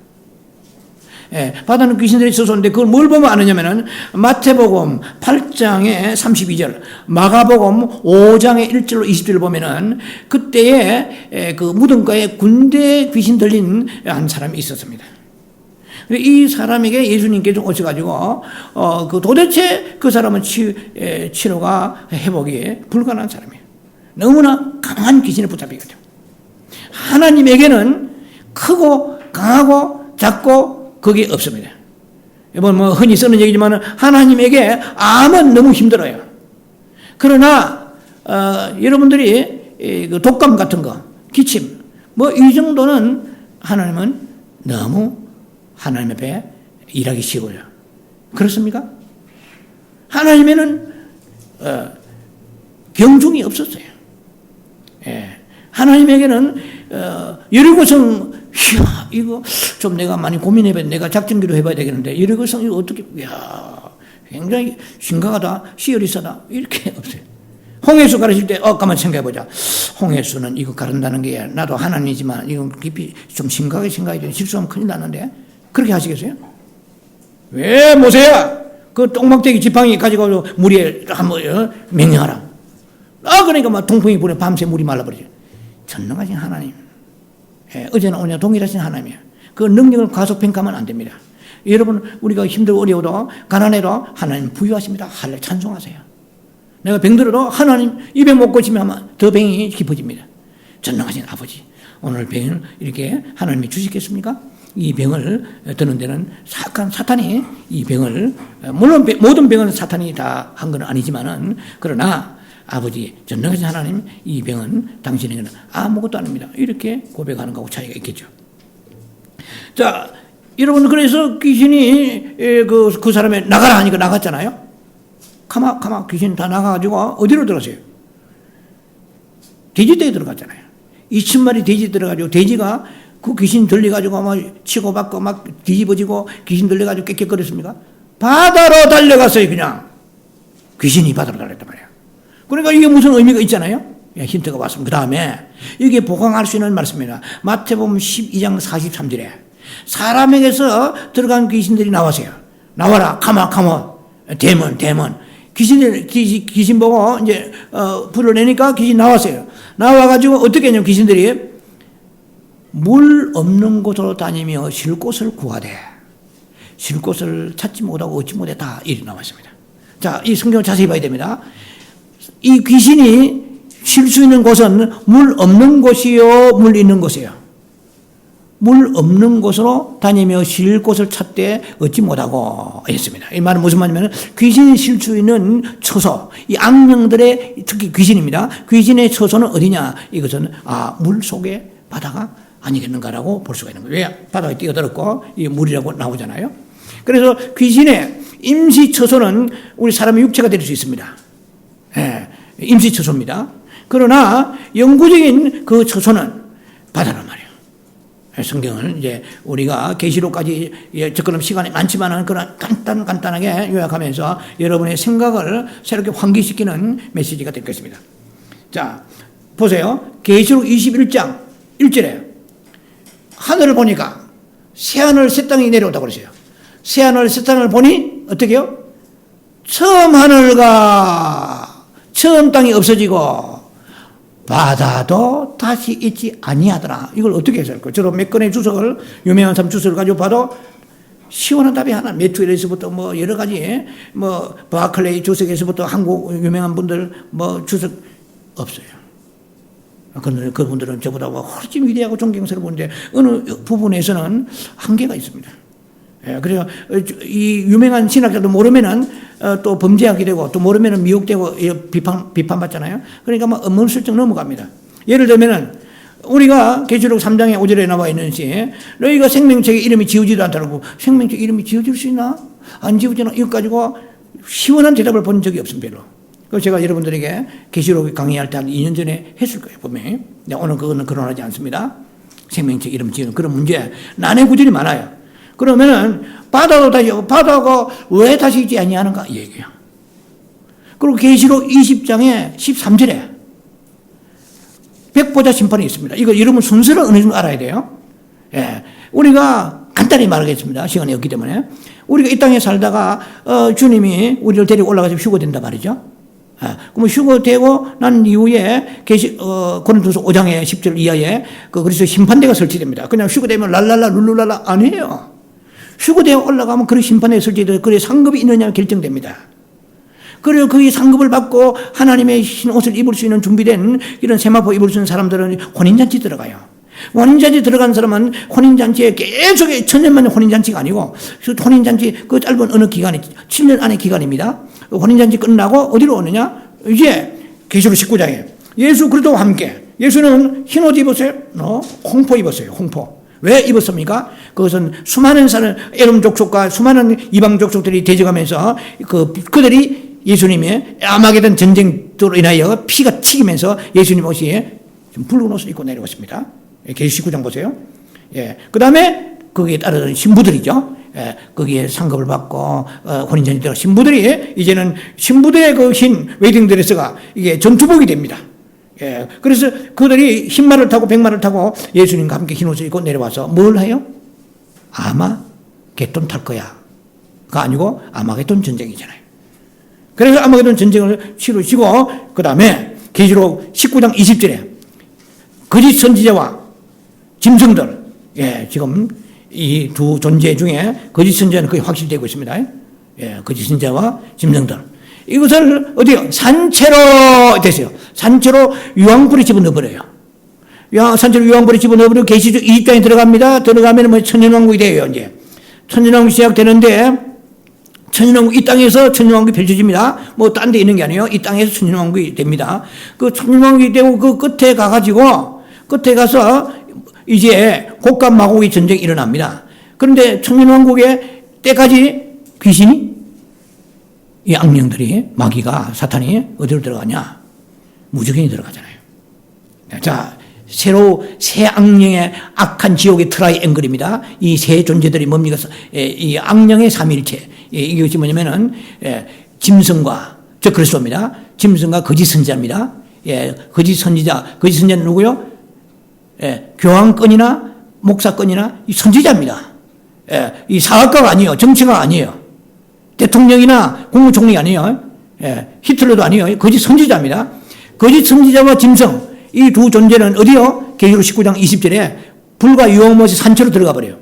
예, 바다는 귀신들의 처소인데 그걸 뭘 보면 아느냐면은 마태복음 8장의 32절, 마가복음 5장의 1절로 20절을 보면은 그때에 그 무덤가에 군대 귀신 들린 한 사람이 있었습니다. 이 사람에게 예수님께서 오셔가지고 그 도대체 그 사람은 치료가 회복이 불가능한 사람이에요. 너무나 강한 귀신에 붙잡히거든요. 하나님에게는 크고 강하고 작고 그게 없습니다. 이번 뭐 흔히 쓰는 얘기지만 하나님에게 암은 너무 힘들어요. 그러나 여러분들이 그 독감 같은 거, 기침 뭐 이 정도는 하나님은 너무 하나님 앞에 일하기 쉬워요. 그렇습니까? 하나님에는 병중이 없었어요. 예. 하나님에게는 여리고성 이거 좀 내가 많이 고민해봐야 내가 작전기도 해봐야 되겠는데 여리고성 이거 어떻게 굉장히 심각하다 시어리사다 이렇게 없어요. 홍해수 가르칠 때 가만 생각해보자. 홍해수는 이거 가른다는 게 나도 하나님이지만 이건 깊이 좀 심각하게 생각해야 돼. 실수하면 큰일 나는데 그렇게 하시겠어요? 왜 모세야 그 똥막대기 지팡이 가지고 물에 한번 명령하라. 그러니까 막 동풍이 불에 밤새 물이 말라버리죠. 전능하신 하나님. 예, 어제나 오늘 동일하신 하나님이에요. 그 능력을 과소평가하면 안 됩니다. 여러분 우리가 힘들고 어려워도 가난해도 하나님 부유하십니다. 하늘 찬송하세요. 내가 병들어도 하나님 입에 못 고치면 더 병이 깊어집니다. 전능하신 아버지 오늘 병을 이렇게 하나님이 주시겠습니까? 이 병을 드는 데는 사탄이 이 병을 물론 모든 병은 사탄이 다 한 건 아니지만은 그러나 아버지 전능하신 하나님 이 병은 당신에게는 아무것도 아닙니다. 이렇게 고백하는 거하고 차이가 있겠죠. 자, 여러분 그래서 귀신이 그 사람에 나가라 하니까 나갔잖아요. 가마 귀신 다 나가가지고 어디로 들어갔어요? 돼지떼에 들어갔잖아요. 2,000마리 돼지 들어가지고 돼지가 그 귀신 들려가지고 막 치고받고 막 뒤집어지고 귀신 들려가지고 깨끗거렸습니까? 바다로 달려갔어요. 그냥 귀신이 바다로 달렸단 말이에요. 그러니까 이게 무슨 의미가 있잖아요. 힌트가 왔습니다. 그 다음에 이게 보강할 수 있는 말씀입니다. 마태복음 12장 43절에 사람에게서 들어간 귀신들이 나왔어요. 나와라 가마 데몬 귀신 보고 이제 불러내니까 귀신 나왔어요. 나와가지고 어떻게 했냐면 귀신들이 물 없는 곳으로 다니며 쉴 곳을 구하되 쉴 곳을 찾지 못하고 얻지 못해 다 일이 나왔습니다. 자, 이 성경을 자세히 봐야 됩니다. 이 귀신이 쉴 수 있는 곳은 물 없는 곳이요, 물 있는 곳이에요. 물 없는 곳으로 다니며 쉴 곳을 찾되 얻지 못하고 했습니다. 이 말은 무슨 말이냐면 귀신이 쉴 수 있는 처소, 이 악령들의 특히 귀신입니다. 귀신의 처소는 어디냐? 이것은 물 속의 바다가 아니겠는가라고 볼 수가 있는 거예요. 왜? 바다에 뛰어들었고 이 물이라고 나오잖아요. 그래서 귀신의 임시 처소는 우리 사람의 육체가 될 수 있습니다. 예, 임시 처소입니다. 그러나 영구적인 그 처소는 바다란 말이에요. 성경은 이제 우리가 계시록까지 접근하면 시간이 많지만은 그런 간단하게 요약하면서 여러분의 생각을 새롭게 환기시키는 메시지가 될 것입니다. 자, 보세요. 계시록 21장 1절에 하늘을 보니까 새하늘 새 땅이 내려오다고 그러세요. 새하늘 새 땅을 보니 어떻게 해요? 처음 하늘과 처음 땅이 없어지고 바다도 다시 있지 아니하더라. 이걸 어떻게 해석할까요? 저도 몇 건의 주석을 유명한 사람 주석을 가지고 봐도 시원한 답이 하나. 매튜엘에서부터 뭐 여러 가지 뭐 바클레이 주석에서부터 한국 유명한 분들 뭐 주석 없어요. 그분들은 저보다 훨씬 위대하고 존경스러운데 어느 부분에서는 한계가 있습니다. 예, 그래서 이 유명한 신학자도 모르면은 또 범죄하게 되고 또 모르면은 미혹되고 비판받잖아요. 그러니까 뭐 은근슬쩍 넘어갑니다. 예를 들면은 우리가 계시록 3장의 5절에 나와 있는지 너희가 생명책의 이름이 지어지도 않더라고. 생명책 이름이 지어질 수 있나? 안 지어지나? 이거 가지고 시원한 대답을 본 적이 없습니다. 별로. 그래서 제가 여러분들에게 계시록 강의할 때 한 2년 전에 했을 거예요. 분명히. 오늘 그거는 거론하지 않습니다. 생명책 이름 지으는 그런 문제. 난해 구절이 많아요. 그러면은 바다가 왜 다시 있지 아니하는가 이 얘기예요. 그리고 계시록 20장의 13절에 백보자 심판이 있습니다. 이거 여러분 순서를 어느 정도 알아야 돼요. 예. 우리가 간단히 말하겠습니다. 시간이 없기 때문에. 우리가 이 땅에 살다가, 주님이 우리를 데리고 올라가서 휴거된다 말이죠. 예. 그러면 휴거되고 난 이후에 고린도서 5장의 10절 이하에 그리스도 심판대가 설치됩니다. 그냥 휴거되면 랄랄라 룰루랄라 아니에요. 휴거되어 올라가면 그 심판대가 설치되어 그래 상급이 있느냐 결정됩니다. 그리고 그 상급을 받고 하나님의 흰 옷을 입을 수 있는 준비된 이런 세마포 입을 수 있는 사람들은 혼인잔치 들어가요. 혼인잔치 들어간 사람은 혼인잔치에 계속 천년만에 혼인잔치가 아니고 혼인잔치 그 짧은 어느 기간이 7년 안의 기간입니다. 혼인잔치 끝나고 어디로 오느냐? 이제 계시록 19장에 예수 그리스도와 함께 예수는 흰 옷 입었어요? 홍포 입었어요. 홍포. 왜 입었습니까? 그것은 수많은 사람, 에돔 족속과 수많은 이방 족속들이 대적하면서 그들이 예수님의 아마게던 전쟁으로 인하여 피가 튀기면서 예수님 옷이 붉은 옷을 입고 내려왔습니다. 계시 19장 보세요. 예. 그 다음에 거기에 따르는 신부들이죠. 예. 거기에 상급을 받고 혼인잔치 들어간 신부들이 이제는 신부들의 그 흰 웨딩드레스가 이게 전투복이 됩니다. 예. 그래서 그들이 흰말을 타고 백말을 타고 예수님과 함께 흰 옷을 입고 내려와서 뭘 해요? 아마겟돈 탈 거야가 아니고 아마겟돈 전쟁이잖아요. 그래서 아마겟돈 전쟁을 치르시고 그 다음에 계시록 19장 20절에 거짓 선지자와 짐승들, 예, 지금 이 두 존재 중에 거짓 선지자는 거의 확실되고 있습니다. 예, 거짓 선지자와 짐승들. 이것을 어디요? 산채로 됐어요. 산채로 유황불에 집어넣어버려요. 산채로 유황불에 집어넣어버리고 계시록 20장에 들어갑니다. 들어가면 뭐 천년왕국이 돼요, 이제. 천년왕국이 시작되는데 천년왕국 이 땅에서 천년왕국이 펼쳐집니다. 뭐 딴 데 있는 게 아니에요. 이 땅에서 천년왕국이 됩니다. 그 천년왕국이 되고 그 끝에 가서 이제 곡간 마곡의 전쟁이 일어납니다. 그런데 천년왕국의 때까지 귀신이 이 악령들이 마귀가 사탄이 어디로 들어가냐? 무저갱이 들어가잖아요. 자, 새 악령의 악한 지옥의 트라이앵글입니다. 이 세 존재들이 뭡니까? 이 악령의 삼일체. 이것이 뭐냐면은, 짐승과, 저 그리스도입니다. 짐승과 거짓 선지자입니다. 거짓 선지자는 누구요? 교황권이나 목사권이나 이 선지자입니다. 이 사학가가 아니에요. 정치가가 아니에요. 대통령이나 국무총리 아니에요. 히틀러도 아니에요. 거짓 선지자입니다. 거짓 선지자와 짐승, 이 두 존재는 어디요? 계시록 19장 20절에 불과 유황못이 산채로 들어가 버려요.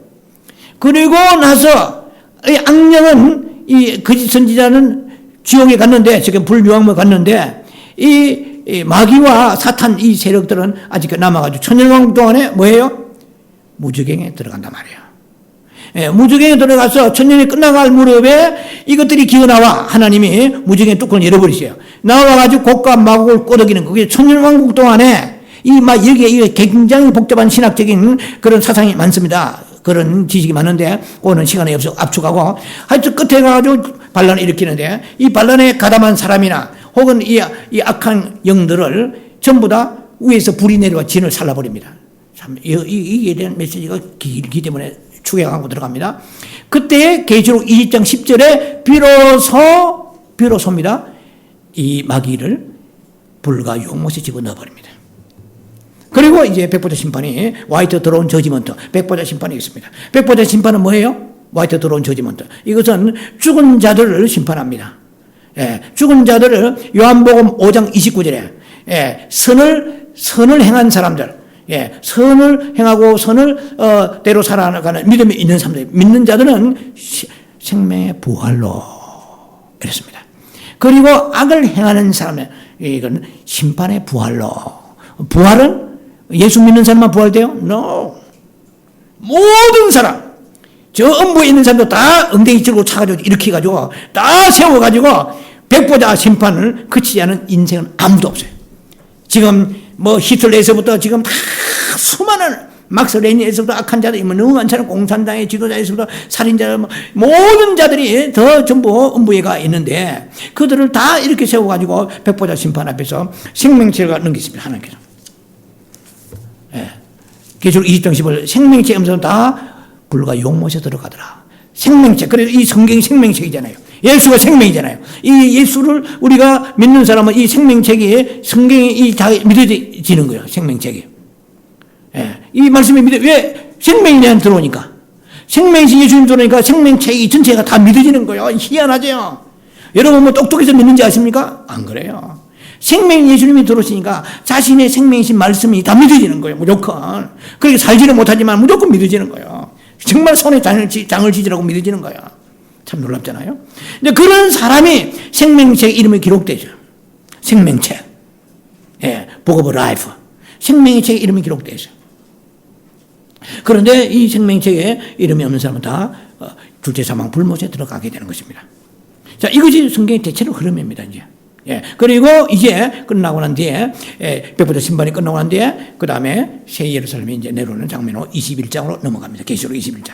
그리고 나서 이 악령은 이 거짓 선지자는 지옥에 갔는데, 지금 불유황못 갔는데 이 마귀와 사탄 이 세력들은 아직 남아가지고 천년왕국 동안에 뭐예요? 무저갱에 들어간단 말이에요. 무저갱에 들어가서 천년이 끝나갈 무렵에 이것들이 기어나와 하나님이 무저갱의 뚜껑을 열어버리세요. 나와가지고 곡과 마곡을 꼬드기는 그게 천년왕국 동안에 여기에 굉장히 복잡한 신학적인 그런 사상이 많습니다. 그런 지식이 많은데 그거는 시간이 없어 압축하고 하여튼 끝에 가가지고 반란을 일으키는데 이 반란에 가담한 사람이나 혹은 이 악한 영들을 전부 다 위에서 불이 내려와 진을 살라버립니다. 참, 이에 대한 메시지가 길기 때문에 추격하고 들어갑니다. 그때 계시록 20장 10절에 비로소입니다. 이 마귀를 불과 유황못에 집어넣어버립니다. 그리고 이제 백보자 심판이 화이트 드로운 저지먼트, 백보자 심판이 있습니다. 백보자 심판은 뭐예요? 화이트 드로운 저지먼트. 이것은 죽은 자들을 심판합니다. 죽은 자들을 요한복음 5장 29절에 선을 행한 사람들, 선을 행하고 선을 대로 살아가는 믿음이 있는 사람들, 믿는 자들은 생명의 부활로 그랬습니다. 그리고 악을 행하는 사람은 이건 심판의 부활로. 부활은 예수 믿는 사람만 부활돼요? No. 모든 사람, 저 음부에 있는 사람도 다 엉덩이 찔고 차가지고 이렇게 해가지고 다 세워가지고 백보자 심판을 그치지 않은 인생은 아무도 없어요. 지금 뭐 히틀러에서부터 지금 다 수많은 막스 레닌에서부터 악한 자들이 너무 많잖아요. 공산당의 지도자에서부터 살인자, 모든 자들이 더 전부 음부에 있는데 그들을 다 이렇게 세워가지고 백보자 심판 앞에서 생명체가 넘겼습니다. 하나님께서. 예. 계시록 20장 10절 생명체 음성은 다 불과 용못에 들어가더라. 생명체. 그래서 이 성경이 생명책이잖아요. 예수가 생명이잖아요. 이 예수를 우리가 믿는 사람은 이 생명책이 성경이 다 믿어지는 거예요. 생명책이. 예. 이 말씀이 왜 생명이 내한테 들어오니까. 생명이 예수님 들어오니까 생명책이 전체가 다 믿어지는 거예요. 희한하죠. 여러분 뭐 똑똑해서 믿는지 아십니까? 안 그래요. 생명 예수님이 들어오시니까 자신의 생명이신 말씀이 다 믿어지는 거예요. 무조건. 그렇게 살지는 못하지만 무조건 믿어지는 거예요. 정말 손에 장을 지지라고 믿어지는 거예요. 참 놀랍잖아요. 근데 그런 사람이 생명책 이름이 기록되죠. 생명책. 예, Book of Life. 생명의 책 이름이 기록되어 있어요. 그런데 이 생명책에 이름이 없는 사람은 다 둘째 사망 불못에 들어가게 되는 것입니다. 자, 이것이 성경의 대체로 흐름입니다, 이제. 예. 그리고 이제 끝나고 난 뒤에, 백보자 심판이 끝나고 난 뒤에, 그 다음에 새 예루살렘이 이제 내려오는 장면으로 21장으로 넘어갑니다. 계시록 21장.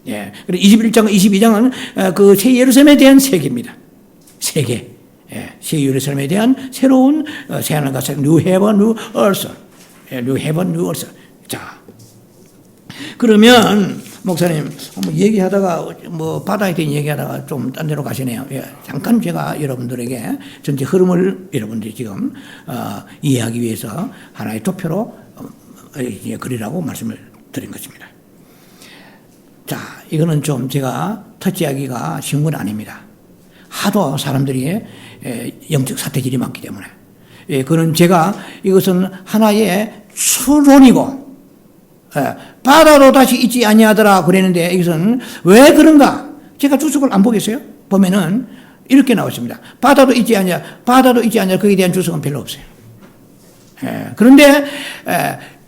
예. 그리고 21장과 22장은 그 새 예루살렘에 대한 세계입니다. 세계. 예. 새 예루살렘에 대한 새로운 새하늘과 새 뉴 헤븐, 뉴 얼스. 예. 뉴 헤븐, 뉴 얼스. 자. 그러면, 목사님, 뭐 얘기하다가, 뭐, 바다에 대한 얘기하다가 좀 딴 데로 가시네요. 예, 잠깐 제가 여러분들에게 전체 흐름을 여러분들이 지금, 이해하기 위해서 하나의 도표로 그리라고 말씀을 드린 것입니다. 자, 이거는 좀 제가 터치하기가 쉬운 건 아닙니다. 하도 사람들이 영적 사태질이 많기 때문에. 예, 그는 제가 이것은 하나의 추론이고, 바다도 다시 있지 아니하더라 그랬는데 이것은 왜 그런가? 제가 주석을 안 보겠어요? 보면은 이렇게 나왔습니다. 바다도 있지 않냐? 거기에 대한 주석은 별로 없어요. 그런데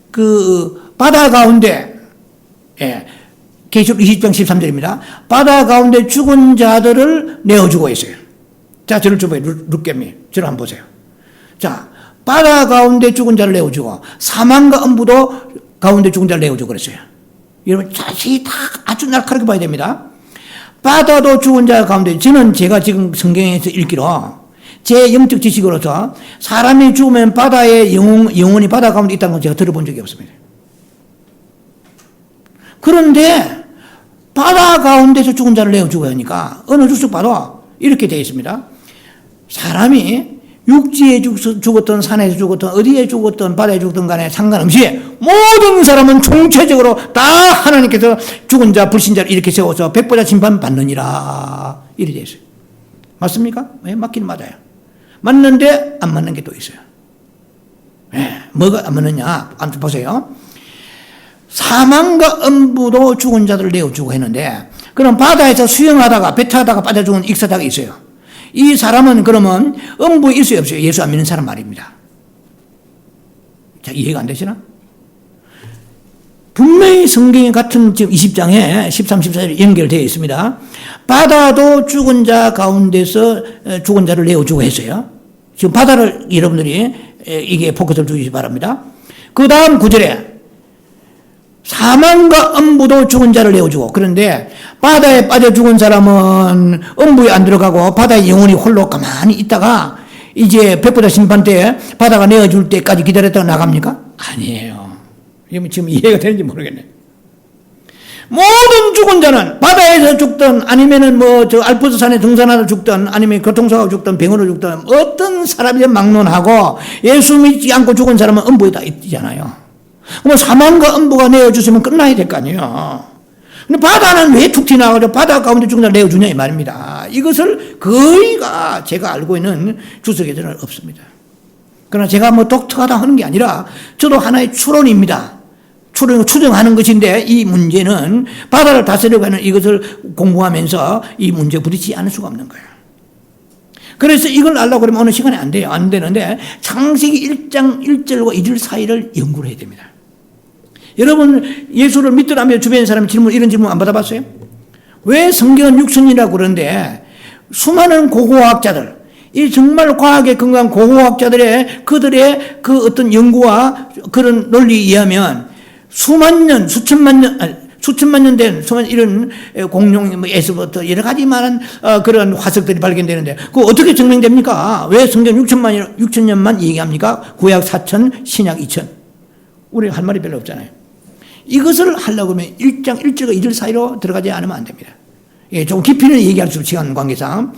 그 바다 가운데 계시록 20장 13절입니다. 바다 가운데 죽은 자들을 내어주고 있어요. 자, 저를 좀 보세요. 룻겜이. 저를 한번 보세요. 자, 바다 가운데 죽은 자를 내어주고 사망과 음부도 가운데 죽은 자를 내어주고 그랬어요. 여러분 자세히 다 아주 날카롭게 봐야 됩니다. 바다도 죽은 자 가운데 저는 제가 지금 성경에서 읽기로 제 영적 지식으로서 사람이 죽으면 바다에 영혼이 바다 가운데 있다는 건 제가 들어본 적이 없습니다. 그런데 바다 가운데서 죽은 자를 내어주고 하니까 어느 주석 봐도 이렇게 되어 있습니다. 사람이 육지에 죽었던 산에서 죽었던 어디에 죽었던 바다에 죽었던 간에 상관없이 모든 사람은 총체적으로 다 하나님께서 죽은 자 불신자를 이렇게 세워서 백보자 심판 받느니라 이렇게 되어 있어요. 맞습니까? 네, 맞긴 맞아요. 맞는데 안 맞는 게 또 있어요. 네, 뭐가 안 맞느냐? 아무튼 보세요. 사망과 음부도 죽은 자들을 내어주고 했는데 그럼 바다에서 수영하다가 배 타다가 빠져 죽은 익사자가 있어요. 이 사람은 그러면 음부에 있을 수 없어요. 예수 안 믿는 사람 말입니다. 자, 이해가 안 되시나? 분명히 성경에 같은 지금 20장에 13, 14절이 연결되어 있습니다. 바다도 죽은 자 가운데서 죽은 자를 내어주고 했어요. 지금 바다를 여러분들이 이게 포커스를 주시기 바랍니다. 그 다음 9절에 사망과 음부도 죽은 자를 내어주고 그런데 바다에 빠져 죽은 사람은 음부에 안 들어가고 바다에 영혼이 홀로 가만히 있다가 이제 백보자 심판 때 바다가 내어줄 때까지 기다렸다가 나갑니까? 아니에요. 지금 이해가 되는지 모르겠네. 모든 죽은 자는 바다에서 죽든 아니면은 뭐 저 알프스 산에 등산하다 죽든 아니면 교통사고 죽든 병으로 죽든 어떤 사람이 막론하고 예수 믿지 않고 죽은 사람은 음부에 다 있잖아요. 그럼 사망과 음부가 내어주시면 끝나야 될 거 아니에요. 근데 바다는 왜 툭 튀나가지고 바다 가운데 죽은 자를 내어주냐 이 말입니다. 이것을 거의가 제가 알고 있는 주석에서는 없습니다. 그러나 제가 뭐 독특하다 하는 게 아니라 저도 하나의 추론입니다. 추정하는 것인데 이 문제는 바다를 다스리고 하는 이것을 공부하면서 이 문제에 부딪히지 않을 수가 없는 거예요. 그래서 이걸 알려고 그러면 어느 시간에 안 돼요. 안 되는데 창세기 1장 1절과 2절 사이를 연구를 해야 됩니다. 여러분 예수를 믿더라며 주변 사람이 이런 질문 안 받아봤어요? 왜 성경은 육신이라고 그러는데 수많은 고고학자들 이 정말 과학에 근거한 고고학자들의 그들의 그 어떤 연구와 그런 논리에 의하면 수천 년 된 이런 공룡에서부터 여러 가지 많은 그런 화석들이 발견되는데 그거 어떻게 증명됩니까? 왜 성경 6,000년만 얘기합니까? 구약 4,000, 신약 2,000. 우리가 할 말이 별로 없잖아요. 이것을 하려고 하면 1장 1절과 2절 사이로 들어가지 않으면 안 됩니다. 예, 좀 깊이는 얘기할 수 없는 시간 관계상.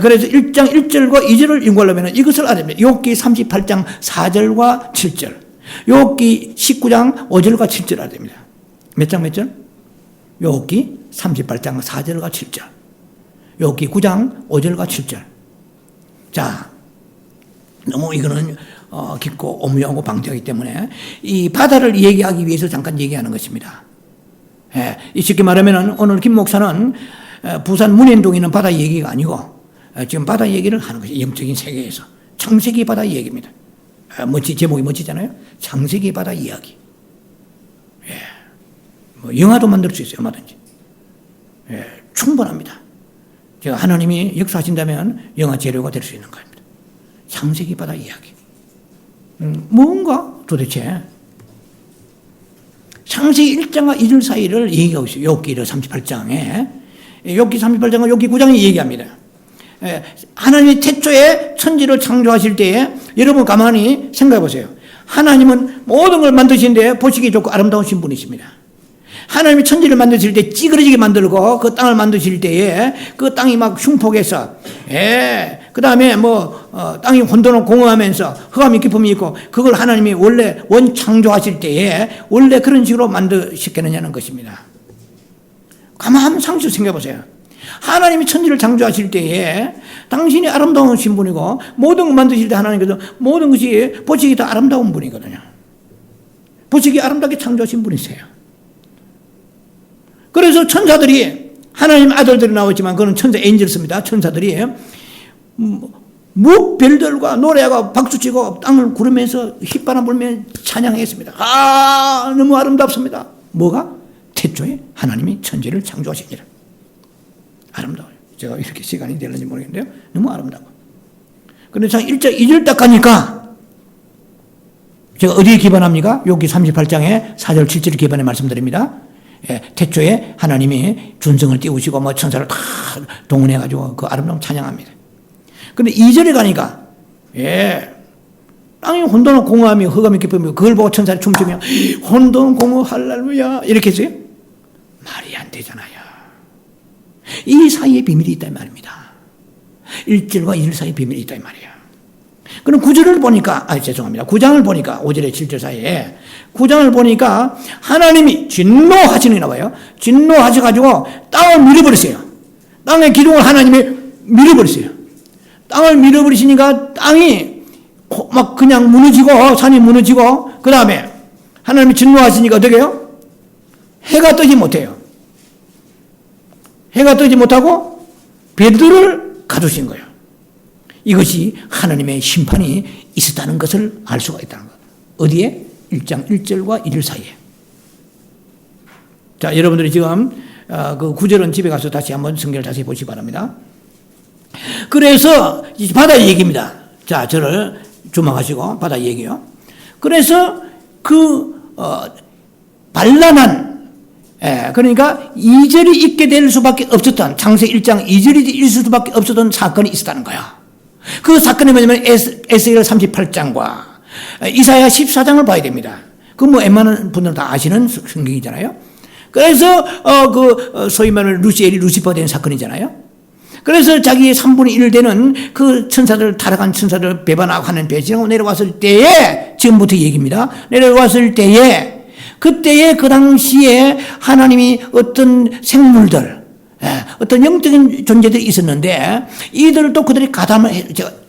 그래서 1장 1절과 2절을 연구하려면 이것을 알아야 됩니다. 욥기 38장 4절과 7절. 욥기 19장 5절과 7절 알아야 됩니다. 몇 장 몇 절? 욥기 38장 4절과 7절. 욥기 9장 5절과 7절. 자, 너무 이거는 깊고 오묘하고 방대하기 때문에 이 바다를 얘기하기 위해서 잠깐 얘기하는 것입니다. 예, 쉽게 말하면 오늘 김 목사는 부산 문현동에 있는 바다 얘기가 아니고 지금 바다 얘기를 하는 것이 영적인 세계에서 창세기 바다 얘기입니다. 제목이 멋지잖아요. 창세기 바다 이야기. 예, 뭐 영화도 만들 수 있어요. 얼마든지. 예, 충분합니다. 제가 하나님이 역사하신다면 영화 재료가 될 수 있는 겁니다. 창세기 바다 이야기. 뭔가 도대체 창세기 1장과 2절 사이를 얘기하고 있어요. 욥기 38장에. 욥기 38장과 욥기 9장에 얘기합니다. 하나님이 태초에 천지를 창조하실 때에 여러분 가만히 생각해 보세요. 하나님은 모든 걸 만드시는데 보시기 좋고 아름다우신 분이십니다. 하나님이 천지를 만드실 때 찌그러지게 만들고 그 땅을 만드실 때에 그 땅이 막 흉폭해서 그 다음에 땅이 혼돈을 공허하면서 흑암이 기품이 있고 그걸 하나님이 원래 원창조하실 때에 원래 그런 식으로 만드셨겠느냐는 것입니다. 가만 상식으로 생각해 보세요. 하나님이 천지를 창조하실 때에 당신이 아름다우신 분이고 모든 걸 만드실 때 하나님께서 모든 것이 보시기 더 아름다운 분이거든요. 보시기 아름답게 창조하신 분이세요. 그래서 천사들이 하나님 아들들이 나왔지만 그건 천사 엔젤스입니다. 천사들이 무별들과 노래하고 박수치고 땅을 구르면서 휘바람 불며 찬양했습니다. 너무 아름답습니다. 뭐가? 태초에 하나님이 천지를 창조하시니라. 아름다워요. 제가 이렇게 시간이 되는지 모르겠는데요. 너무 아름다워. 그런데 자 1절 2절 딱 가니까 제가 어디에 기반합니까? 욥기 38장에 4절 7절을 기반해 말씀드립니다. 태초에 하나님이 준성을 띄우시고 천사를 다 동원해가지고 그 아름다움 찬양합니다. 그런데 2절에 가니까 땅이 혼돈을 공허하며 흑암이 깊으며 그걸 보고 천사를 춤추며 혼돈 공허 할렐루야 이렇게 했어요. 말이 안 되잖아요. 이 사이에 비밀이 있단 말입니다. 1절과 2절 사이에 비밀이 있단 말이에요. 그럼 9절을 보니까, 죄송합니다. 9장을 보니까, 5절에 7절 사이에, 9장을 보니까 하나님이 진노하시는 나와요. 진노하셔가지고 땅을 밀어버렸어요. 땅의 기둥을 하나님이 밀어버렸어요. 땅을 밀어버리시니까 땅이 막 그냥 무너지고, 산이 무너지고, 그 다음에 하나님이 진노하시니까 어떻게 해요? 해가 뜨지 못해요. 해가 뜨지 못하고 배들을 가두신 거예요. 이것이 하나님의 심판이 있었다는 것을 알 수가 있다는 거예요. 어디에? 1장 1절과 2절 사이에. 자, 여러분들이 지금 그 9절은 집에 가서 다시 한번 성경을 다시 보시기 바랍니다. 그래서 바다 얘기입니다. 자, 저를 주목하시고 바다 얘기요. 그래서 반란한 그러니까 2절이 있게 될 수밖에 없었던 창세기 1장 2절이 있을 수밖에 없었던 사건이 있었다는 거예요. 그 사건이 뭐냐면 에스겔 38장과 이사야 14장을 봐야 됩니다. 그 웬만한 분들은 다 아시는 성경이잖아요. 그래서 소위 말하는 루시퍼 된 사건이잖아요. 그래서 자기의 3분의 1 되는 그 천사들 타락한 천사들 배반하고 하는 배신하고 내려왔을 때에 지금부터 얘기입니다. 내려왔을 때에 그때에 그 당시에 하나님이 어떤 생물들, 어떤 영적인 존재들이 있었는데 이들도 그들이 가담을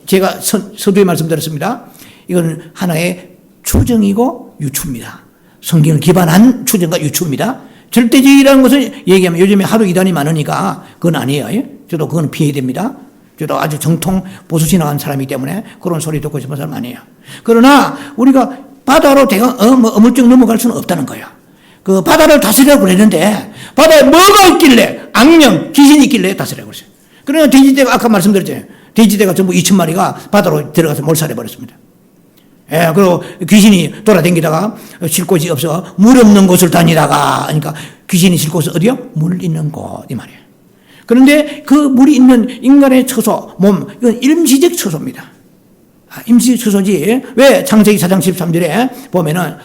제가 서두에 말씀드렸습니다. 이건 하나의 추정이고 유추입니다. 성경을 기반한 추정과 유추입니다. 절대적이라는 것을 얘기하면 요즘에 하도 이단이 많으니까 그건 아니에요. 저도 그건 피해야 됩니다. 저도 아주 정통 보수 지나간 사람이기 때문에 그런 소리 듣고 싶은 사람 아니에요. 그러나 우리가 바다로 어물쩍 넘어갈 수는 없다는 거예요. 그 바다를 다스리라고 그랬는데 바다에 뭐가 있길래 악령, 귀신이 있길래 다스리라고 그랬어요. 그러나 돼지떼가 아까 말씀드렸잖아요. 돼지떼가 전부 2,000마리가 바다로 들어가서 몰살해 버렸습니다. 예, 그리고 귀신이 돌아다니다가 쉴 곳이 없어 물 없는 곳을 다니다가, 그러니까 귀신이 쉴 곳은 어디요? 물 있는 곳, 이 말이에요. 그런데 그 물이 있는 인간의 처소, 몸, 이건 임시적 처소입니다. 임시적 처소지. 왜 창세기 4장 13절에 보면은,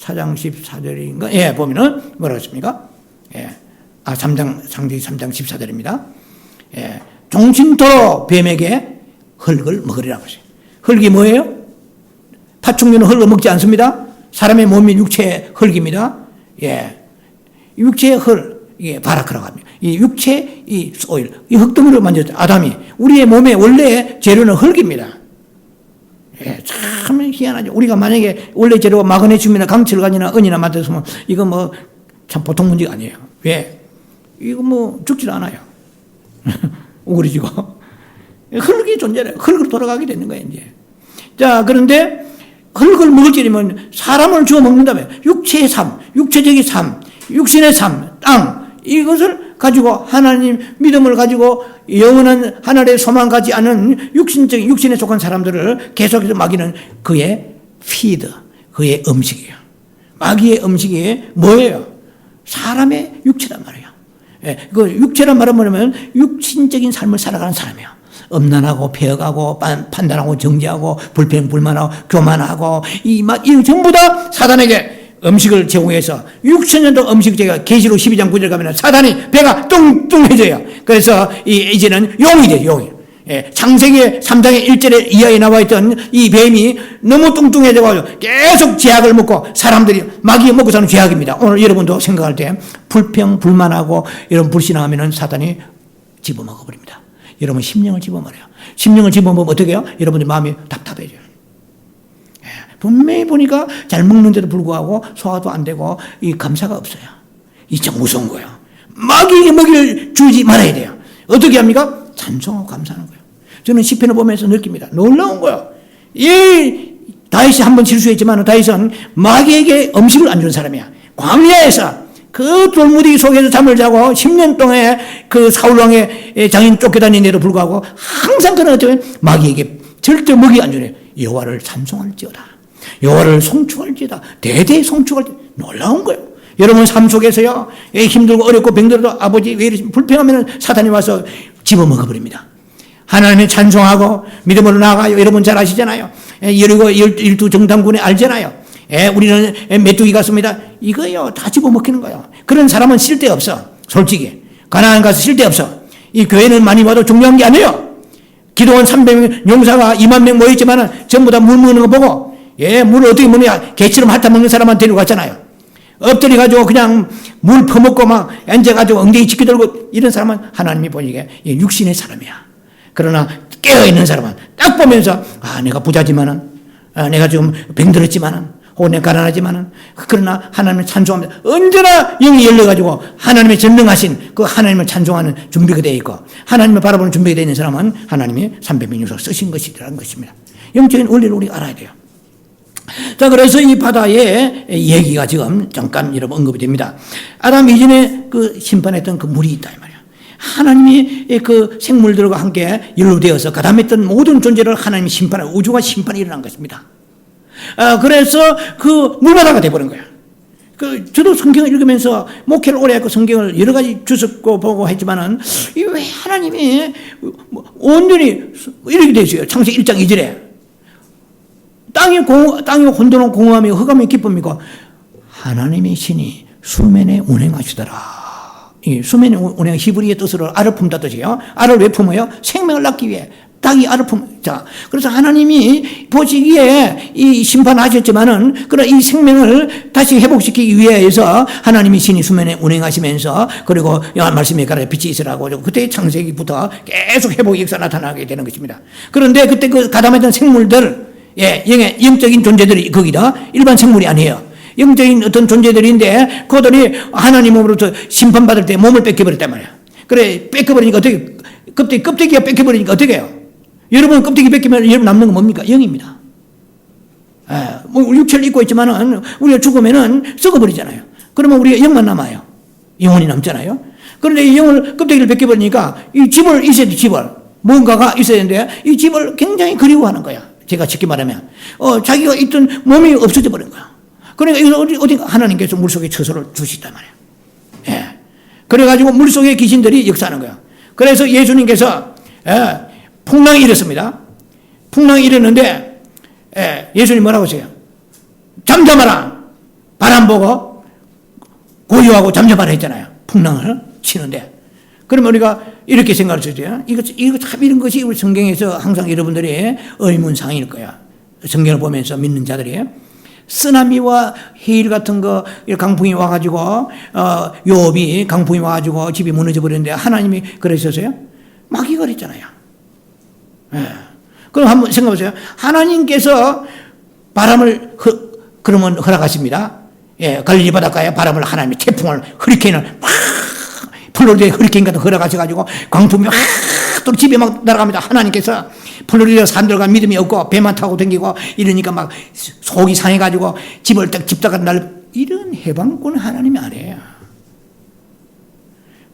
4장 14절인가? 예, 보면은 뭐라고 했습니까? 예. 창세기 3장 14절입니다. 예. 종신토로 뱀에게 흙을 먹으리라고 했어요. 흙이 뭐예요? 파충류는 흙을 먹지 않습니다. 사람의 몸이 육체의 흙입니다. 예. 육체의 흙, 이게 바라크라고 합니다. 이 육체, 이 소일, 이 흙덩이를 만졌죠. 아담이. 우리의 몸의 원래 재료는 흙입니다. 예, 참 희한하죠. 우리가 만약에 원래 재료가 마그네슘이나 강철간이나 은이나 만들었으면 이거 뭐 참 보통 문제가 아니에요. 왜? 이거 뭐 죽질 않아요. 우그러지고. 흙이 존재해요. 흙으로 돌아가게 되는 거예요, 이제. 자, 그런데 흙을 먹을 줄이면 사람을 주워 먹는다면 육체의 삶, 육체적인 삶, 육신의 삶, 땅, 이것을 가지고 하나님 믿음을 가지고 영원한 하늘의 소망 가지 않은 육신에 속한 사람들을 계속해서 먹이는 그의 피드, 그의 음식이에요. 마귀의 음식이 뭐예요? 사람의 육체란 말이에요. 예, 그 육체란 말은 뭐냐면 육신적인 삶을 살아가는 사람이에요. 엄난하고 폐역하고 판단하고 정죄하고 불평불만하고 교만하고 이 전부 다 사단에게 음식을 제공해서 6천년도 음식 제가 계시록 12장 9절 가면 사단이 배가 뚱뚱해져요. 그래서 이제는 용이 돼요. 용이. 예, 창세기 3장의 1절에 이하에 나와 있던 이 뱀이 너무 뚱뚱해져가지고 계속 죄악을 먹고 사람들이 마귀 먹고 사는 죄악입니다. 오늘 여러분도 생각할 때 불평 불만하고 이런 불신하면 사단이 집어먹어버립니다. 여러분 심령을 집어먹어요. 심령을 집어먹으면 어떻게 해요? 여러분들 마음이 답답해져요. 예, 분명히 보니까 잘 먹는데도 불구하고 소화도 안 되고 이 감사가 없어요. 이 참 무서운 거예요. 마귀에게 먹이를 주지 말아야 돼요. 어떻게 합니까? 찬송하고 감사하는 거예요. 저는 시편을 보면서 느낍니다. 놀라운 거예요. 이 다윗이 한번 실수했지만 다윗은 마귀에게 음식을 안 주는 사람이야. 광야에서 그 돌무더기 속에서 잠을 자고 10년 동안 그 사울왕의 장인 쫓겨다니는데도 불구하고 항상 그는 어쩌면 마귀에게 절대 먹이 안 주네. 여호와를 찬송할지어다. 여호와를 송축할지어다. 대대 송축할지어다. 놀라운 거예요. 여러분 삶 속에서요, 힘들고 어렵고 병들어도 아버지 왜 이러시 불평하면 사탄이 와서 집어먹어버립니다. 하나님의 찬송하고 믿음으로 나아가요. 여러분 잘 아시잖아요. 여리고 일두 정탐군에 알잖아요. 우리는 메뚜기 같습니다. 이거요 다 집어먹히는 거예요. 그런 사람은 쓸데없어. 솔직히 가나안 가서 쓸데없어. 이 교회는 많이 와도 중요한 게 아니에요. 기도원 300명 용사가 2만 명 모였지만은 전부 다 물 먹는 거 보고 물을 어떻게 먹느냐 개처럼 핥아 먹는 사람한테 데리고 갔잖아요. 엎드려 가지고 그냥 물 퍼먹고 막 앉아 가지고 엉덩이 짚기 들고 이런 사람은 하나님이 보니까 육신의 사람이야. 그러나 깨어있는 사람은 딱 보면서 내가 부자지만은 내가 지금 병들었지만은 혹은 내가 가난하지만은 그러나 하나님을 찬송합니다. 언제나 영이 열려가지고 하나님의 전능하신 그 하나님을 찬송하는 준비가 되어 있고 하나님을 바라보는 준비가 되어 있는 사람은 하나님이 300명에서 쓰신 것이라는 것입니다. 영적인 원리를 우리가 알아야 돼요. 자, 그래서 이 바다의 얘기가 지금 잠깐 여러분 언급이 됩니다. 아담 이전에 그 심판했던 그 물이 있다 이 말이야. 하나님이 그 생물들과 함께 연루되어서 가담했던 모든 존재를 하나님이 심판하고 우주가 심판이 일어난 것입니다. 그래서 그 물바다가 돼버린 거야. 저도 성경을 읽으면서 목회를 오래 했고 성경을 여러 가지 주석고 보고 했지만은 왜 하나님이 온전히 이렇게 되어있어요. 창세기 1장 2절에 땅이 혼돈하고 공허하며 흑암이 기쁨이고 하나님의 신이 수면에 운행하시더라. 이 수면에 운행 히브리의 뜻으로 알을 품다 뜻이에요. 알을 왜 품어요? 생명을 낳기 위해. 땅이 알을 품. 자, 그래서 하나님이 보시기에 이 심판하셨지만은 그런 이 생명을 다시 회복시키기 위해서 하나님이 신이 수면에 운행하시면서 그리고 말씀에 가라 빛이 있으라고 그때 창세기부터 계속 회복의 역사 나타나게 되는 것입니다. 그런데 그때 그 가담했던 생물들 영적인 존재들이 거기다 일반 생물이 아니에요. 영적인 어떤 존재들인데 그들이 하나님으로부터 심판받을 때 몸을 뺏겨버렸단 말이야. 그래 뺏겨버리니까 어떻게 껍데기가 뺏겨버리니까 어떻게 해요? 여러분 껍데기 뺏기면 여러분 남는 건 뭡니까? 영입니다. 뭐 육체를 입고 있지만은 우리가 죽으면은 썩어버리잖아요. 그러면 우리가 영만 남아요. 영혼이 남잖아요. 그런데 이 영을 껍데기를 뺏겨버리니까 이 집을 있어야 돼. 집을 뭔가가 있어야 되는데 이 집을 굉장히 그리워하는 거야. 제가 쉽게 말하면 자기가 있던 몸이 없어져 버린 거야. 그러니까 이거 어디 하나님께서 물속에 처소를 주시단 말이야. 예. 그래가지고 물속에 귀신들이 역사하는 거야. 그래서 예수님께서 풍랑이 일었습니다. 풍랑이 일었는데 예수님 뭐라고 하세요? 잠잠하라. 바람 보고 고요하고 잠잠하라 했잖아요. 풍랑을 치는데. 그러면 우리가 이렇게 생각할 수 있어요. 이거 참 이런 것이 우리 성경에서 항상 여러분들이 의문사항일 거야. 성경을 보면서 믿는 자들이. 쓰나미와 해일 같은 거, 강풍이 와가지고, 요업이 강풍이 와가지고 집이 무너져 버렸는데 하나님이 그러셨어요? 마귀가 그랬잖아요. 예. 그럼 한번 생각해보세요. 하나님께서 바람을 그러면 허락하십니다. 예, 갈릴리 바닷가에 바람을 하나님이 태풍을, 허리케인을 막, 플로리다에 허리케인 같은 거 허락하셔가지고 광풍이 막 또 집에 막 날아갑니다. 하나님께서 플로리다 사람들과 믿음이 없고 배만 타고 다니고 이러니까 막 속이 상해가지고 집을 딱 집다가 이런 해방꾼 하나님이 아니에요.